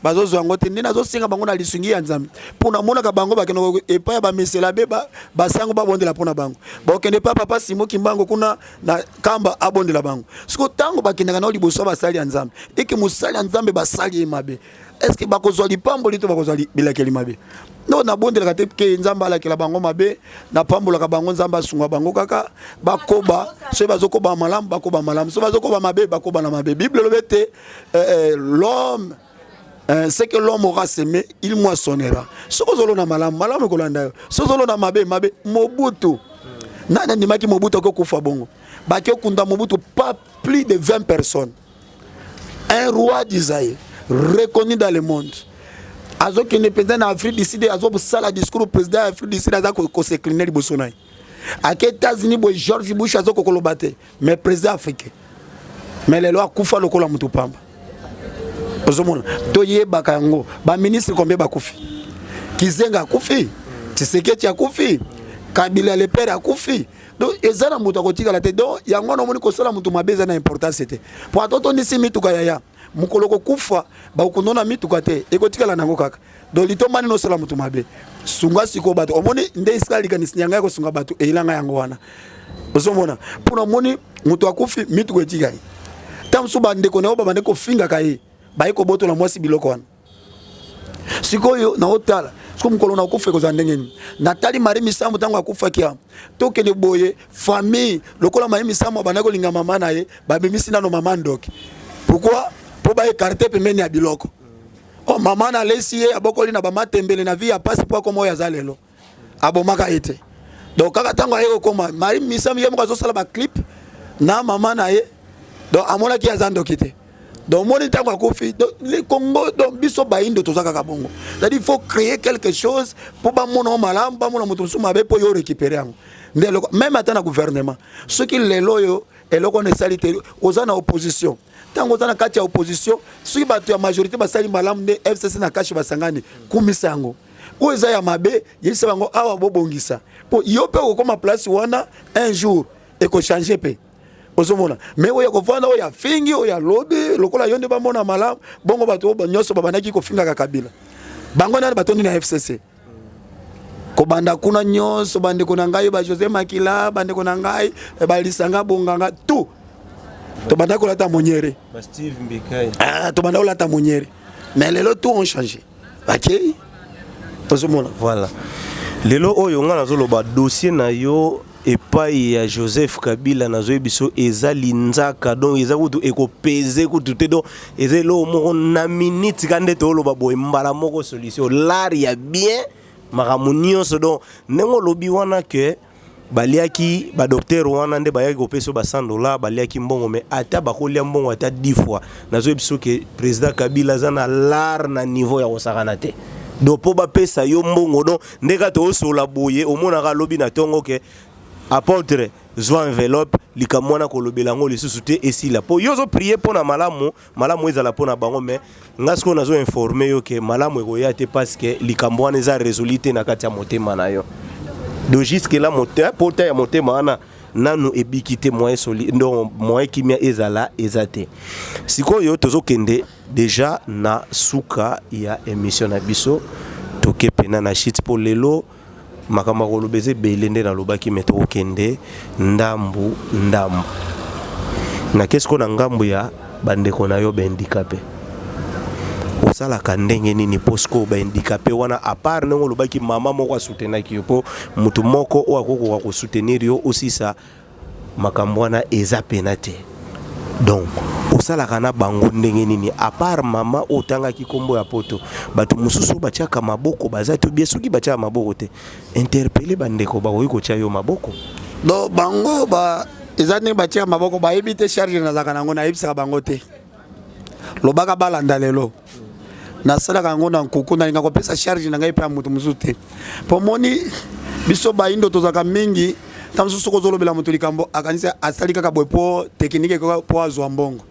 bazozwa ngo te ndina zosinga bango na lisungi ya nzambe pona mona ka bango bakeno epa ba mesela be basango babondela pona bango bokende papa Simo Kimbango kuna na kamba abondela bango siko tango bakendaka na liboso basali ya nzambe eke musali ya nzambe basali mabe est-ce que bakozwa lipambo lito bakozwa bilakeli mabe no na bondela te ke nzamba ala kela bango mabe na pambola ka bango nzamba sunga bango kaka bakoba so bazokoba malamu bakoba malamu so bazokoba mabe bakoba na mabe bible lobete l'homme c'est que l'homme aura semé il moissonnera sokozolo na malamu malamu kolanda sozolo na mabe Mobutu nana ndimaki Mobutu ko kufa bongo baki okunda Mobutu pas plus de 20 personnes un roi d'Israël reconnu dans le monde azo qui ne président en Afrique du Sud azo sala discours président en Afrique du Sud azo ko s'incliner liboso na à États-Unis bo George Bush azo ko kolobate mais président africain mais les lois kufa lokola mutu pamba ozomona toye bakango ba ministre combien bakufi Kizenga akufi Tshisekedi akufi Kabila le père akufi donc ezana mutu akotika la te donc yango na moni ko sala mutu mabeza na importance c'était pour atoto nisi mituka yaya mukoloko kufa ba kunona mituka te ekotika la nango kaka donc litomani no sala mutu mabe sunga siko bato omoni nde iskali kanisinyanga ko sunga bato elanga yango wana ozomona pour moni mutu akufi mituka etika tamsu bande ko na bande ko finga kai baiko boto la mwasi biloko wana sikoyo na otala siko mukolo na kufa ko zandengeni Natali Marie Misambo tango akufa kia toke de boye famille lokola Marie Misambo banako linga mama na ye babimisi nano mama ndoki pourquoi po ba écarter pemeni ya biloko oh mama na lesi ye abokoli na ba matembele na vie ya passe po komo ya zalelo abomaka ete donc kaka tango ayeko koma Marie Misambo ye mukazo sala ba clip na mama na ye donc amona ki azandoki te donc mon état va confier les Congo donc biso baindo tozaka kabongo c'est-à-dire il faut créer quelque chose pour ba mon malam ba mon moto mabe pour yo récupérer même atana gouvernement ceux qui les loyo et loko ne salité aux na opposition tango tana kati ya opposition ceux qui battu la majorité ba sali malam de FCC na kashi basangani kumisango oza ya mabe yesa bango awa bobongisa pour yo pe ko ma place wana un jour et ko changer pe ozomona mais oya kovanda oya fingi oya lobi lokola yonde ba mona malamu bongo bato nyonso babanaki ko finga ka Kabila bango na bato na FCC ko banda kuna nyonso bande ko ngai ba José Makila bande ko ngai ba lisanga bonganga tout to banda ko lata monyere ba Steve Mbikai to banda ko lata monyere mais lelo tout ont changé OK ozomona voilà lelo oyo ngana zoloba dossier na yo epai ya Joseph Kabila na zoebiso ezali nzaka donc eza kutu ekopeze kutu te donc ezelo moko na minute kande to loba boy mbala moko solution lari ya bien maramunioso donc nengo lobi wana ke baliaki ba docteur wana nde bayaki kopeso ba $100 baliaki mbongo mais ata bakolia mbongo ata 10 fois na zoebiso ke président Kabila zana lar na niveau ya kosakana te donc po ba pesa yo mbongo donc ndeka to sola boye omona ka lobi na tongo ke apôtre zwa enveloppe likamwana kolobelango lisusu te esila po yozo prier pona malamu ezala pona bango mais ngasko nazo informer yo ke malamu ekoya te parce que likambwana eza résolite na kati ya motema na yo donc jusque là motema pota ya motema ana nanu ebikite moyen soli ndo moyen kimia ezala ezate sikoyo tozokende déjà na suka ya émission na biso toke pena na shit pour lelo makambo kolobeze belende na lobaki meto okende ndambu ndamba na kesko na ngambu ya bandeko na yo handicapé osalaka ndenge nini posko handicapé wana à part ndenge lobaki mama moko soutenaki yo po mutu moko o akoko ko soutenir yo osisa makambo wana eza penate donc osalaka na bango ndenge nini à part mama otangaki kombo ya poto bato mususu batiaka maboko bazati bien soki batia maboko te interpeller bandeko bakoki kotia yo maboko do bango ba ezane batia maboko ba ebite charge na zaka nango na ebisa bango te lobaka balanda lelo na sala kango na nkuku na ngako pesa charge na ngai pa mutu mususu te pomoni biso ba indo tozaka mingi tamsusu ko zolobela mutu likambo akanisa asali kaka bwepo technique ko po azwa mbongo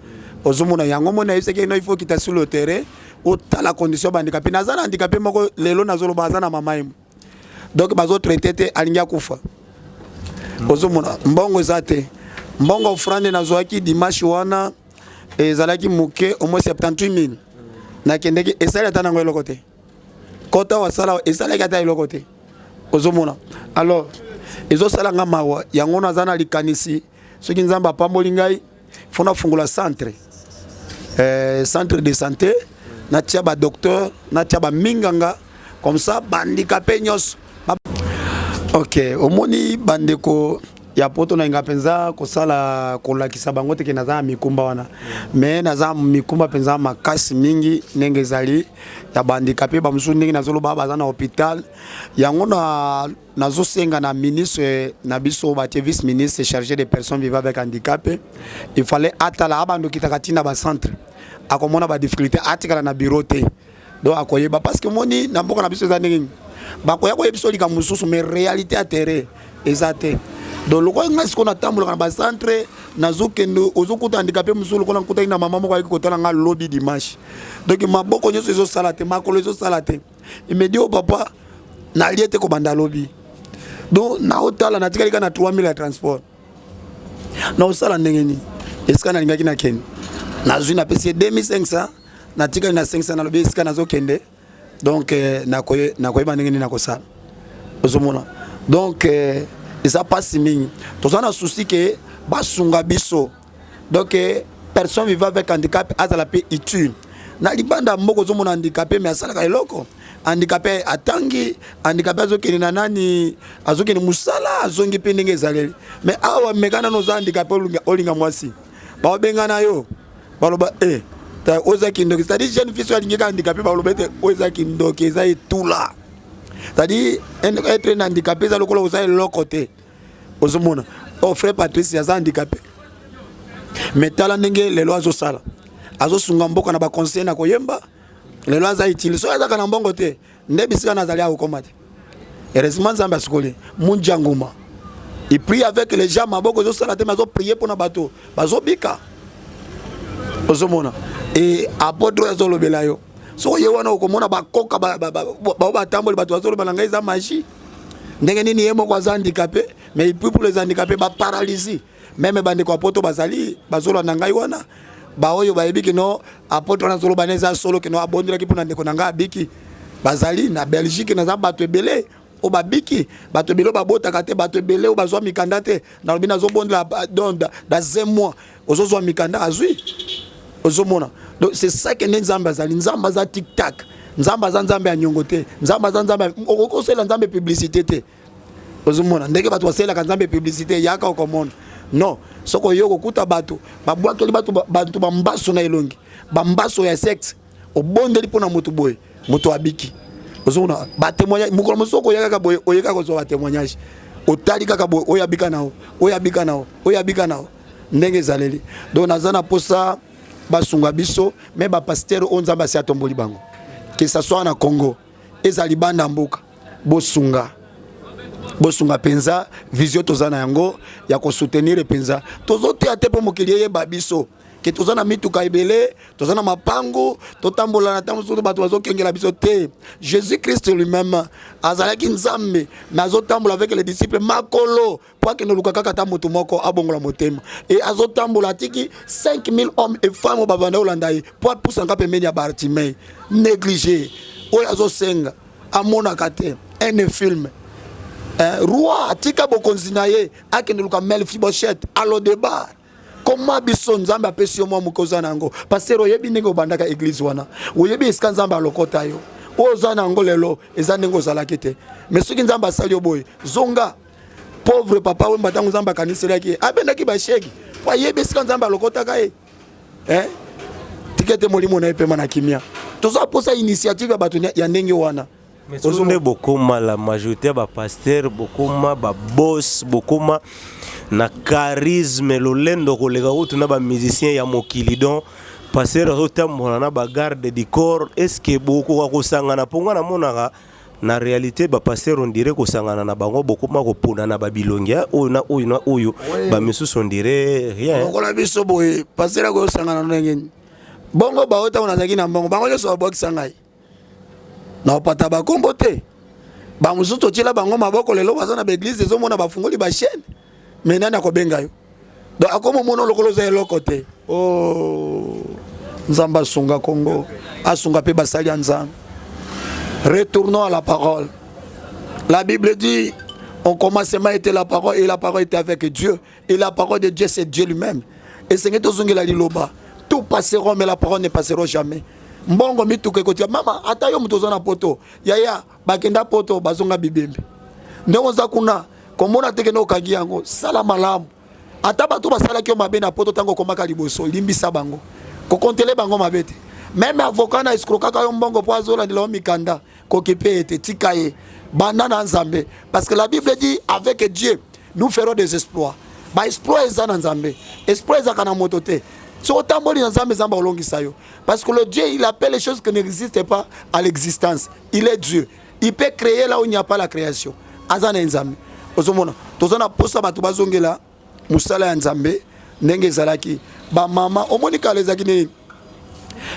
ozomona yango mona yeseke no il faut quitter sur le terrain au la condition handicapé nazana handicapé moko lelo nazolo bazana mamaim donc bazo traiter te alinga kufa ozomona mbongo ezate mbongo ofrande nazwaki dimanche wana ezalaki muke au moins 78000 na kendeki esala tana ngelo côté kota wasala esala kata ilo côté ozomona alors ezo sala nga mawa yango nazana likanisi soki nzamba pamboli ngai fona fungula centre de santé na tia ba docteur na tia ba minganga comme ça bandicapé nyos OK omoni bandeko ya poto na ngapenza kosala kolakisa bango te ke naza mikumba wana mais naza mikumba penza makasi mingi nenge zali ya bandicapé ba musu ndenge nazolo baba za na hôpital yango nazo senga na ministre na biso ba vice ministre chargé des personnes vivant avec handicap il fallait atala abando kitakatina ba centre akomona ba difficulté atikala na bureau te donc akoyeba parce que moni na mboka na biso za ndenge bakoya ko yebiso lika mususu mais réalité à terrain ezate donc loko ngasi ko na tambola na ba centre nazokendo ozokuta handicapé musulu ko na kuta ina mama moko ayikotala nga lobby dimanche donc maboko nyoso ezo salate makolo ezo salate il me dit au papa na liete ko banda lobby donc na hotala na tikali kana 3000 ya transport na osala ndenge ni eska na lingaki na ken na zui na pesi 2500 na tikali na 500 na lobby eska nazokende donc na koyeba ndenge ni na kosala ozomona donc ça passe mingi tous on a souci que basunga biso donc personne vivant avec handicap azala pe utile na libanda mboko zo mona handicapé mais asala ka eloko handicapé atangi handicapé azokeni na nani azokeni musala azongi pe ndenge ezaleli mais awa mekana no za handicapé olinga mwasi ba bengana yo baloba ta ozaki ndoki c'est-à-dire jeune fille alinga handicapé baloba te ozaki ndoki za etula c'est-à-dire être handicapé ça le colo ça l'autre côté ozomona oh frère Patrice ya handicapé mais tala ndenge les lois sala azo sunga mboka na ba conseil na koyemba les lois za utile so azaka na mbongo te ndebisika na zalia okomate heureusement Zamba skole munjanguma il prie avec les gens maboko zo sala te mazo prier pour na bato bazo bika ozomona et apodro azo lobela yo so yewana okomona bakoka ba tamboli bato bazolo balanga za magie ndenge nini yemo kwa handicapé mais puis pour les handicapés ba paralysés même bande kwa poto bazali bazolo na ngai wana ba oyo ba ebiki no apoto na zolo baneza solo ke no abondela ki pona ndeko na ngai abiki bazali na Belgique na za bato ebele o babiki bato ebele ba bota kate bato ebele o bazwa mikanda te na lobina zo bondela dans 1 mois ozozwa mikanda azui ozomona donc c'est ça que nzamba za tic tac nzamba za nzambe ya nyongote nzamba za nzambe okosela nzambe publicité te ozomona ndenge bato wasela ka nzambe publicité yaka okomona non soko yoko kuta bato babwakeli bato bambaso na elongi bambaso ya sexe obondeli pona mutu boy mutu abiki ozomona ba témoignage mukolo mosoko yaka boy oyeka ko zo ba témoignage otali kaka boy oyabika nao ndenge zaleli donc nazana posa basunga biso mais ba pasteur onzamba si atomboli bango que ça soit na Congo ezali banda mboka bosunga penza vision tozana yango ya ko soutenir penza tozote atepo mokiliye babiso ke tozana mituka ebele tozana mapango totambola na tambo bato bazokengela biso te Jésus Christ lui-même azalaki nzambe nazotambola avec les disciples makolo pour que nous lukaka ta moto moko abongola motema et azotambola tiki 5000 hommes et femmes babanda olandai pour pousser ngapé menya Bartimée négligé oyo azosenga amona kate un film roi atika bokonzi na ye akende luka Mephibosheth alo débat comment biso nzambe apesi yo mwa mokoza nango pasteur oyebi ndenge obandaka église wana oyebi esika nzambe alokota yo oza nango lelo eza ndenge ozalaki te mais soki nzambe asali yo boye zonga pauvre papa we mbatango nzambe akaniselaki abendaki basheki po ayebi esika nzambe alokotaka ye tikete molimo na ye pema na kimia tozaposa initiative ya bato ya ndenge wana ozonde bokoma la majorité ya bapasteur bokoma baboss bokoma na charisme lolendo koleka kutu na bamusicien ya mokili donc pasteur azotambola na bagarde du corps est-ce que bokoka kosangana mponga namonaka na réalité bapasteur on dirait kosangana na bango bokoma kopona na babilongia oyo na oyo na oyo bamisusu on dirait rien okola biso boye pasteur akosangana ndenge bongo baota onazaki na mbongo bango nyonso babwakisa ngai na opata bakombo te bamususu totiela bango maboko lelo baza na baeglise ezomona bafungoli bachaine mais nani akobenga yo donc akomomona lokolo oza eloko te nzambe asunga Congo asunga mpe basali ya nzambe. Retournons à la parole. La Bible dit au commencement était la parole et la parole était avec Dieu et la parole de Dieu c'est Dieu lui-même. Et Seigneur tozongela liloba tout passeront mais la parole ne passera jamais. Mbongo mituke kotia mama ata yo mutozo na poto yaya bakenda poto bazonga bibembe ndongo za kuna komona teke no kagi yango sala malamu ata bato basala ki mabe na poto tango komaka liboso limbisa bango ko kontele bango mabete même avocat na escroquer ka yo mbongo po azola ndilo mikanda ko kipete tikaye banana nzambe parce que la Bible dit avec Dieu nous ferons des exploits ba exploits ezana nzambe exploits ezakana motote. Parce que le Dieu, il appelle les choses qui n'existent pas à l'existence. Il est Dieu. Il peut créer là où il n'y a pas la création. Azana nzambe. Ozomona, tozana posa batu bazongela musala ya nzambe ndenge zalaki. Ba mama omonika lezaki ne.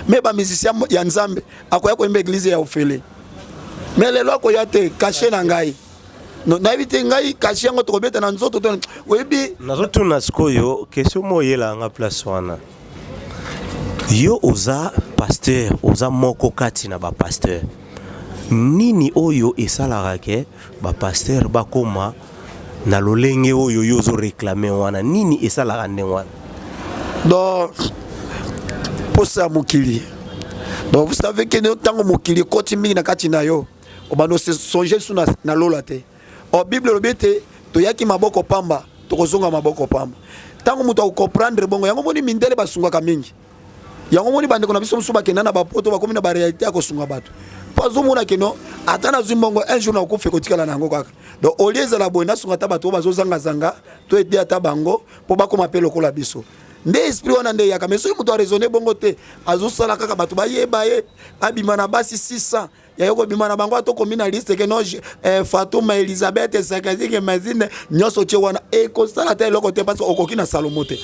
Mais ba musicien ya nzambe akoya ko imbe église ya ofele. Mais lelo akoya te caché na ngai. No na éviter ngai caché ngo to beta na nzoto to. Webi nazoto na skoyo question moyela nga place wana. Yo oza pasteur, oza moko kati na ba pasteur. Nini oyo esalaka ke ba pasteur bakoma na lolenge oyo yo zo réclamer wana nini esalaka ndenge wana. Donc posa mokili. Donc vous savez que no tango mokili koti mingi na kati na yo. Obano se songer suna na lola te. O Bible lobete to yaki maboko pamba, to kozonga maboko pamba. Tango muto comprendre bongo yango moni mindele basunga ka mingi. Yango moni bande kona biso musuba kenana ba poto ba komina ba réalité ya kosunga bato. Pazo mona keno atana zimbongo un jour na okufe kotikala nango kaka. Donc au lieu de la bonne sunga ta bato bazo zanga zanga to ete ata bango po ba koma pe lokola biso. Nde esprit wana nde yaka mais so muto a raisonner bongo te azo sala kaka bato ba yeba ye abima na basi 600 ya yoko bima na bango atoko mina liste ke no Fatuma Elizabeth Sakazi ke mazine nyoso che wana e ko sala te loko te parce okoki na Salomo te.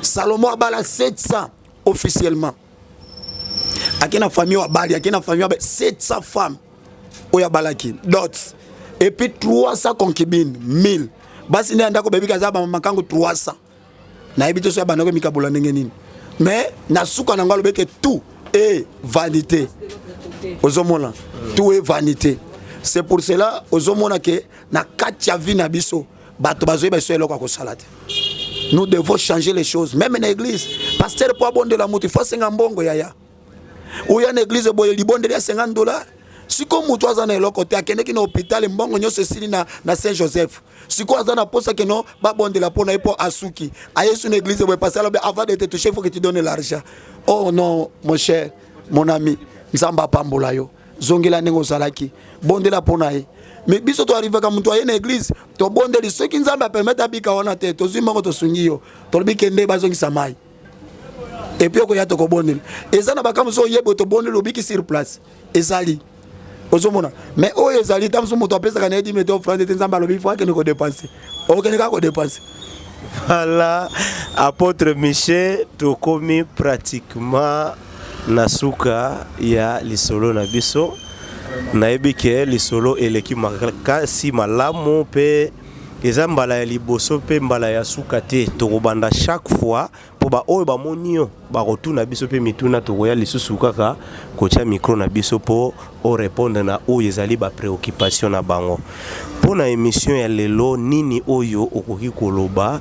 Salomo abala 700 officiellement. Akina famille wa bali, akina famille wa 700 femmes. Oya balaki. Dots. Et puis 300 concubines, 1000. Basi ne andako bebi kazaba makango 300. Na ebito so ya banoko mikabula ndenge nini. Mais na suka na ngalo beke tout est vanité. Ozomona. Tout est vanité. C'est pour cela ozomona ke na katia vie na biso bato bazoye baso eloko ko salate. Nous devons changer les choses même en église. Pasteur pour abonder la moto il faut 50 mbongo yaya. Ou ya na église boye libonde ya $50. Siko mutu azana eloko te akende ki na hôpital mbongo nyose sili na Saint Joseph. Siko azana posa ke no ba bonde la pona epo asuki. Ayesu na église boye passer avant de te toucher il faut que tu donnes l'argent. Oh non mon cher, mon ami, nzamba pambola yo. Zongela nengo salaki. Bonde la pona e. Mais biso to arrive ka mutu aye na église, to bonde li ceux qui nzamba permettre abika wana te, to zima ko to sungi yo. To bikende bazongi samai. Et puis ko ya to ko bonde. Ezana bakamu so yebo to bonde lo biki sur place. Ezali. Ozomona. Mais o ezali tam so moto apesa kana edi meto offrande te nzamba lo bi faut que ne ko dépenser. O ke ne ka ko dépenser. Voilà, apôtre Michel to komi pratiquement nasuka ya lisolo na biso. Naebi ke lisolo eleki makasi malamu pe eza mbala ya liboso pe mbala ya suka te tokobanda chaque fois po ba oyo bamoni yo bakotuna biso pe mituna tokoya lisusu kaka kotia micro na biso po o répondre na oyo ezali ba préoccupation na bango pona émission ya lelo nini oyo okoki koloba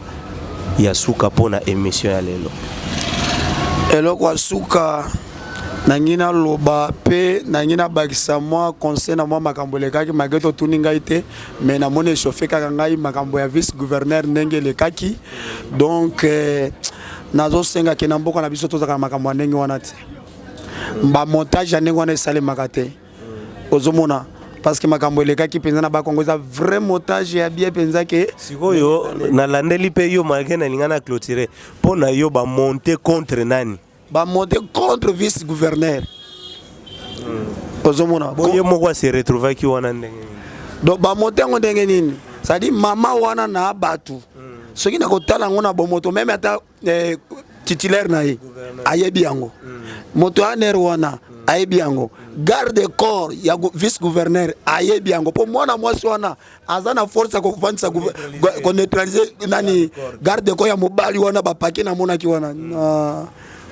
ya suka pona émission ya lelo eloko suka nangina loba pe nangina bakisa moi conseil na moi makambo lekaki mageto tuninga ite mais na mone chauffé kaka ngai makambo ya vice gouverneur ndenge lekaki donc nazo senga ke na mboka na biso tozaka makambo ndenge wana te ba montage ndenge wana esale makate ozomona parce que makambo lekaki penza na ba Kongo za vrai montage ya bien penza ke sikoyo na landeli pe yo malgré na lingana clôturer pona yo ba monter contre nani ba monter contre vice gouverneur ozomona boye moko se retrouver ki wana ndenge donc ba monter ndenge nini ça dit mama wana na batu soki na kotala ngona bo moto même ata titulaire na ye ayebi yango moto aner wana ayebi yango garde corps ya vice gouverneur ayebi yango po mwana mwasi wana azana force ko fansa ko neutraliser nani garde corps ya mobali wana ba paquet na mona ki wana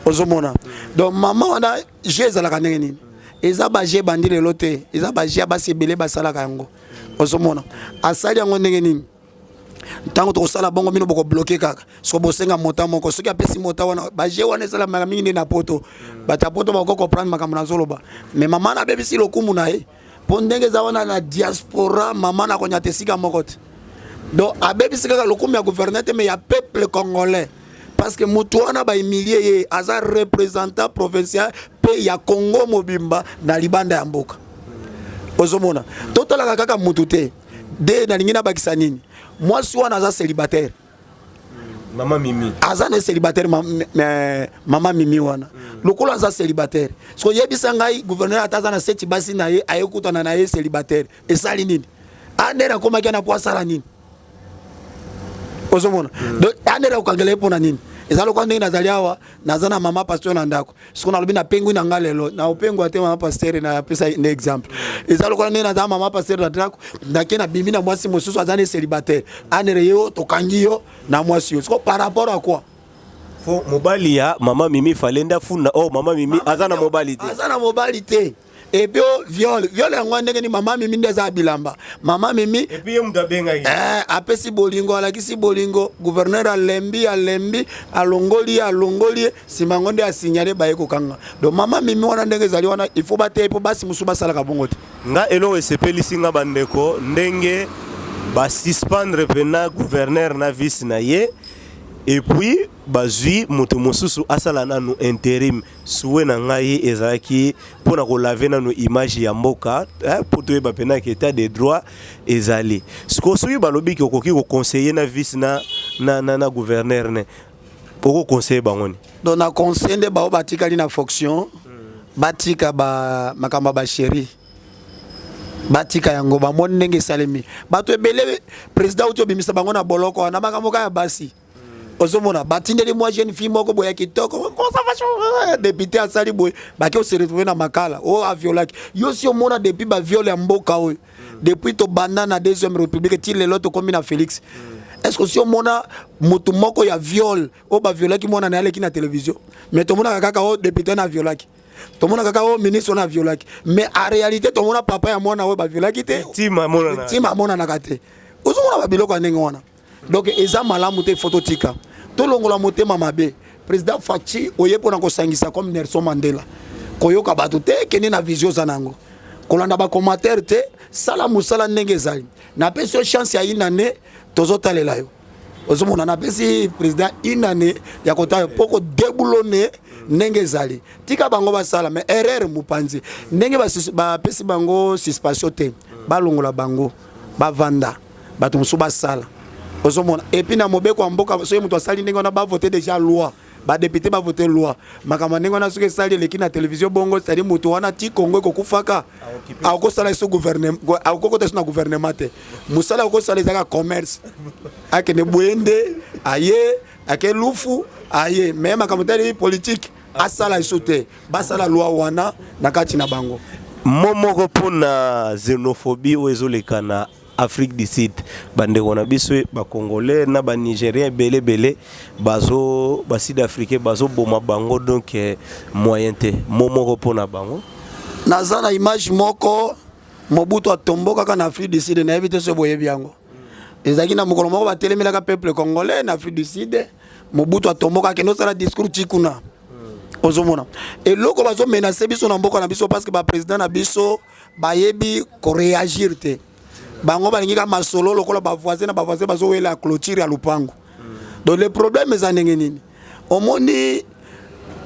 ozomona donc maman wana je za la kanenge nini eza ba je bandile lote eza ba je ba sebele ba sala kango ozomona asali yango ndenge nini tango to sala bongo mino boko bloquer kaka so bosenga mota moko soki apesi mota wana ba je wana sala mingi na poto bata poto bako comprendre makambo na zoloba mais maman na bebisi lokumu na ye po ndenge za wana na diaspora maman na konya tesika moko te donc abebisi kaka lokumu ya gouverneur te mais ya peuple congolais parce que mutu wana ba humilier ye aza représentant provincial pe ya Congo mobimba na libanda ya mboka ozomona totala kaka mutu te de na lingina bakisa nini mwasi wana aza célibataire mama mimi aza ne célibataire mama mimi wana lokolo aza célibataire so yebisa ngai gouverneur ataza na seti basi na ye ayekutana na ye célibataire esali nini andera koma kana po asala nini ozomona donc andera ukangele pona nini ezalo kwa ndenge nazali awa nazana mama pasteur na ndako siko na lobi na pengu na ngalelo na opengu ate mama pasteur na pesa ne exemple ezalo kwa ndenge nazama mama pasteur na ndako ndakena bimi na mwasi mosusu azane célibataire anere yo tokangi yo na mwasi yo siko par rapport à quoi fo mobali ya mama mimi falenda funa oh mama mimi azana mobilité et puis viol yango ndenge ni mama mimi ndeza bilamba mama mimi et puis mdabenga yi apesi bolingo alakisi bolingo gouverneur alembi alongoli simango nde asignale baye kokanga donc mama mimi wana ndenge zali wana il faut bate po basi musuba sala ka bongo te nga elo esepeli singa bandeko ndenge ba suspendre pena gouverneur na vice na ye et puis bazui moto mosusu asala nanu intérim suwe na ngai ezaki pona ko laver nanu image ya mboka pour to ba pena ki état de droit ezali siko suyi balobi ki okoki ko conseiller na vice na gouverneur ne poko conseiller bangoni donc na conseiller de ba batikali na fonction batika ba makamba ba chéri batika yango ba mon ndenge salemi bato ebele président uto bimisa bango na boloko na makambo ka ya basi ozomona batindeli moi jeune fille moko boya kitoko conservation député asali boy baki se retrouver na makala o aviolaki yo si omona depuis ba viole ya mboka oyo depuis to banana deuxième république ti lelo to komi na Félix est-ce que si omona mutu moko ya viol o ba violaki mona na aleki na télévision mais to mona kaka o député na violaki to mona kaka o ministre na violaki mais en réalité to mona papa ya mona o ba violaki te tima mona na kate ozomona ba biloko ndenge wana donc eza malamu te phototika tolongola motema mabe président Fachi oyepo na kosangisa comme Nelson Mandela koyoka bato te kene na vision zanango kolanda ba commentaire te sala musala ndenge ezali na pesi chance ya inane tozotalela yo ozomona na pesi président inane ya kota poko debulone ndenge ezali tika bango basala mais erreur mupanzi ndenge ba pesi bango suspension te balongola bango bavanda bato musu basala ozomona et puis na mobeko ya mboka soki moto asali ndenge wana ba voter déjà loi ba député ba voter loi makama ndenge wana soki sali leki na télévision bongo c'est-à-dire moto wana ti Congo kokufaka akosala so gouvernement akokota na gouvernement te musala akosala ezaka commerce akene boyende aye ake lufu aye mais makama tali politique asala isote basala loi wana na kati na bango momoko pona xénophobie ou ezoleka na Afrique du Sud bandeko na biso ba congolais na ba nigérien belé bazo ba sud africain bazo boma bango donc moyen te momo pona bango naza na image moko Mobutu atomboka kana Afrique du Sud na éviter ce boye biango ezaki na mokolo moko batelemelaka peuple congolais na Afrique du Sud Mobutu atomboka ke no sala discours tikuna ozomona eloko bazo menacer biso na mboka na biso parce que ba président na biso bayebi ko réagir te bango balingika masolo lokola ba voisin bazo wela clôture ya lupango donc le problème ezanenge nini omoni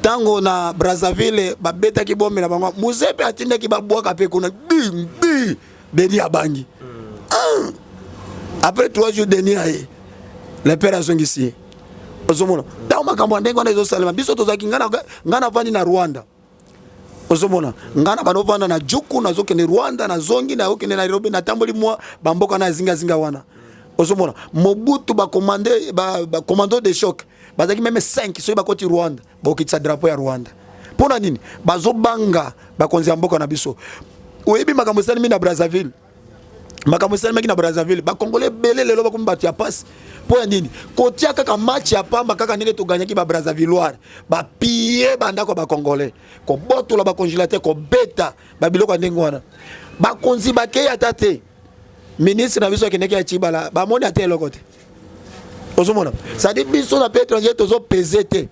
tango na Brazzaville babeta ki bombe na bango muzepe atinda ki babwaka pe kuna bi Denis abangi après 3 jours Denis aye les pères azongisi ozomona tango makambo ndengo na ezo salama biso tozaki ngana vandi na Rwanda ozomona ngana banovanda na juku na zokene Rwanda na zongi na okene na Nairobi na tamboli mwa bamboka na zinga wana ozomona Mobutu ba commando de choc bazaki même 5 so ba koti Rwanda bokitsa drapeau ya Rwanda pona nini bazobanga bakonzi ya mboka na biso oyebi makambo sali na Brazzaville makambo sali na Brazzaville ba congolais belé lelo ba kumbati ya passe pona nini kotia kaka match ya pamba kaka nene to gagner ki ba Brazzavillois ba piller banda ko ba congolais ko botola ba congélateur ko beta ba biloko ndengo wana ba konzi ba ke ya tate ministre na biso keneki ya Chibala ba moni ate lokote ozomona ça dit biso na étranger tozo peser te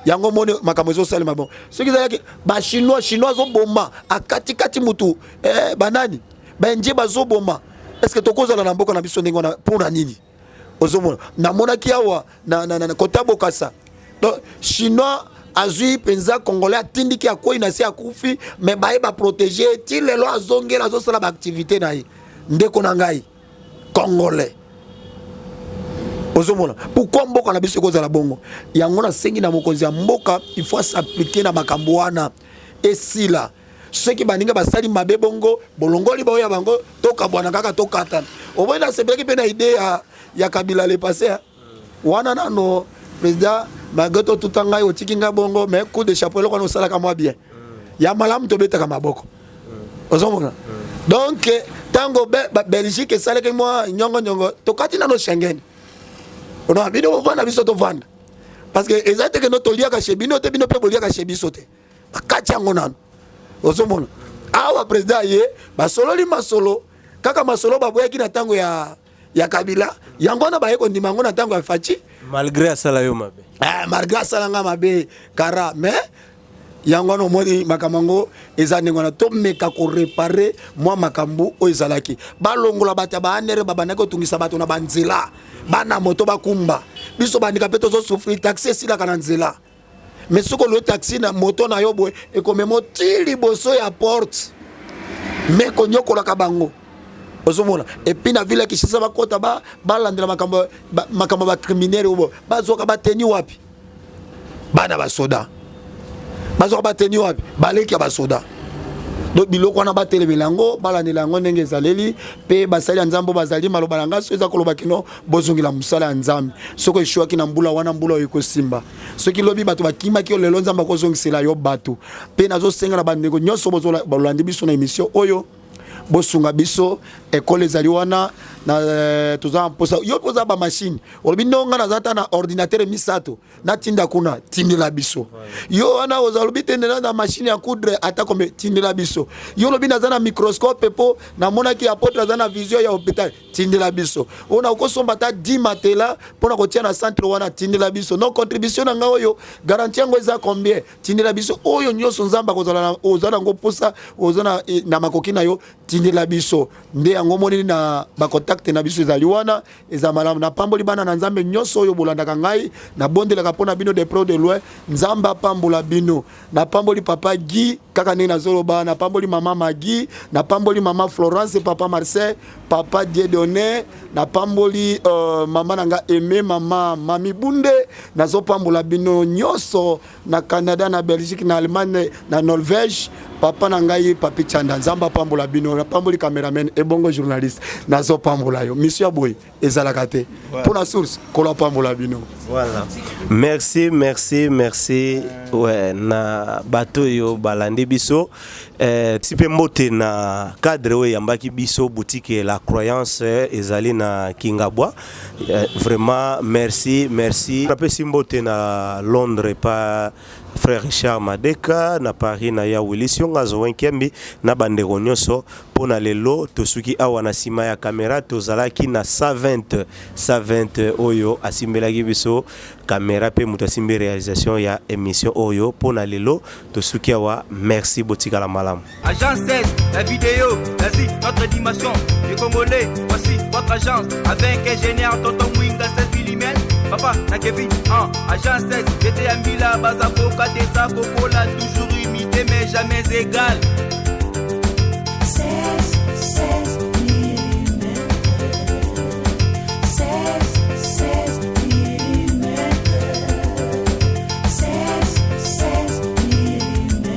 yango moni makambo zo salima bon ce qui zalaki ba chinois zo bomba akati mutu banani benje bazo bomba est-ce que tokozala na mboka na biso ndengo na pona nini ozomona na mona kiawa na kotabo kasa donc chinois azui penza congolais atindiki akoi na si akufi mais bae ba protéger ti lelo azongela zo sala ba activité na ye ndeko na ngai congolais ozomona pourquoi mboka na biso kozala bongo yango na sengi na mokonzi ya mboka il faut s'appliquer na makambo wana esila ceux qui baninga basali mabe bongo bolongoli ba oya bango toka bwana kaka tokata obona sebeki pe na idée ya Kabila le passé wana nano président bagoto tutanga otikinga bongo mais coup de chapeau lokano sala kama bien ya malamu to beta kama boko ozomona donc tango Belgique sala ke moi nyongo tokati nano Schengen on a bino vanda biso to vanda parce que ezate que notre liaka chez bino te bino pe boliaka chez biso te akati yango nano ozomona awa président ye basololi masolo kaka masolo baboyaki na tango ya Kabila yango na bayeko ndimango na tango ya Fachi malgré asala yo mabe malgré asala nga mabe kara mais yango no moni makamango ezanengo na to meka ko réparer moi makambu o ezalaki balongola bata ba anere babana ko tungisa bato na banzela bana moto bakumba biso bandika peto zo souffrir taxi sila kana nzela mais soko le taxi na moto na yo boy e comme motili boso ya porte mais ko nyokola ka bango ozomona et puis na ville Kinshasa bakota balandela makambo ba criminel obo bazoka bateni wapi bana ba soda bazoka bateni wapi baleki ba soda donc biloko wana batelemela yango balandela yango ndenge ezaleli pe basali ya nzambo bazali maloba na ngaso eza koloba kino bozongela musala ya nzambe soko eshwaki na mbula wana mbula oyo ekosimba soki lobi bato bakimaki lelo nzambe akozongisela yo bato pe nazosenga na bandeko nyonso bolandi biso na émission oyo bosunga biso école ezali wana na toza mposa yo poza ba machine olobi ndonga na zata na ordinateur misato na tinda kuna tindela biso yo wana ozalobi tendela na machine ya coudre ata comme tindela biso yo lobi na zana microscope po na mona ki apôtre zana vision ya hôpital tindela biso ona ukosomba ta 10 matela pona kotia na centre wana tindela biso no contribution na ngao yo garantie ngo eza combien tindela biso oyo nyoso nzamba kozala ozana ngo posa ozana na makoki na yo tindela biso nde yango moni na ba contact na biso ezali wana eza malamu na pamboli bana na nzambe nyonso oyo bolandaka ngai na bondelaka pona bino de pro de loin nzamba pambola bino na pamboli papa Guy kaka ndenge nazoloba na pamboli mama Magi na pamboli mama Florence papa Marcel papa Dieudonné na pamboli mama nanga Aimé mama Mami Bunde nazopambola bino nyonso na Canada na Belgique na Allemagne na Norvège papa na ngai papi Chanda nzamba pambola bino na pamboli cameraman et bongo journaliste nazo pambola yo mission boy ezalaka te pour la source kola pambola bino. Voilà. Merci. Ouais, na bato yo balandi biso. Tipe mote na cadre we yambaki biso boutique La Croyance ezali na Kingabwa. Vraiment merci. Rappelez simbote na Londres pa frère Richard Madeka na Paris na ya Willis Yongazo Wenkembi na bandeko nyonso pona lelo tosuki awa na sima ya kamera tozalaki na 120 oyo asimbelaki biso kamera pe mutasimbe réalisation ya émission oyo pona lelo tosuki awa merci botika la malam. Agence 16, la vidéo, vas-y, notre dimension. Les Congolais, voici votre agence avec ingénieur Tonton Mwinga 16 mm. Papa, na Kevin, agence 16, j'étais à Mila, Bazako, Katesa, Kokola, toujours imité mais jamais égal. 16 mm. 16 mm. 16 mm. 16 mm.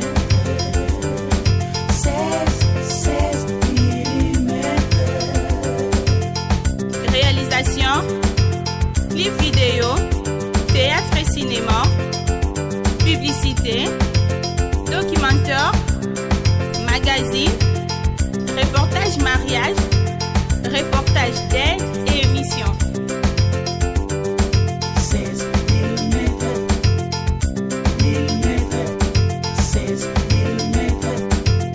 Réalisation, clip vidéo, théâtre et cinéma, publicité,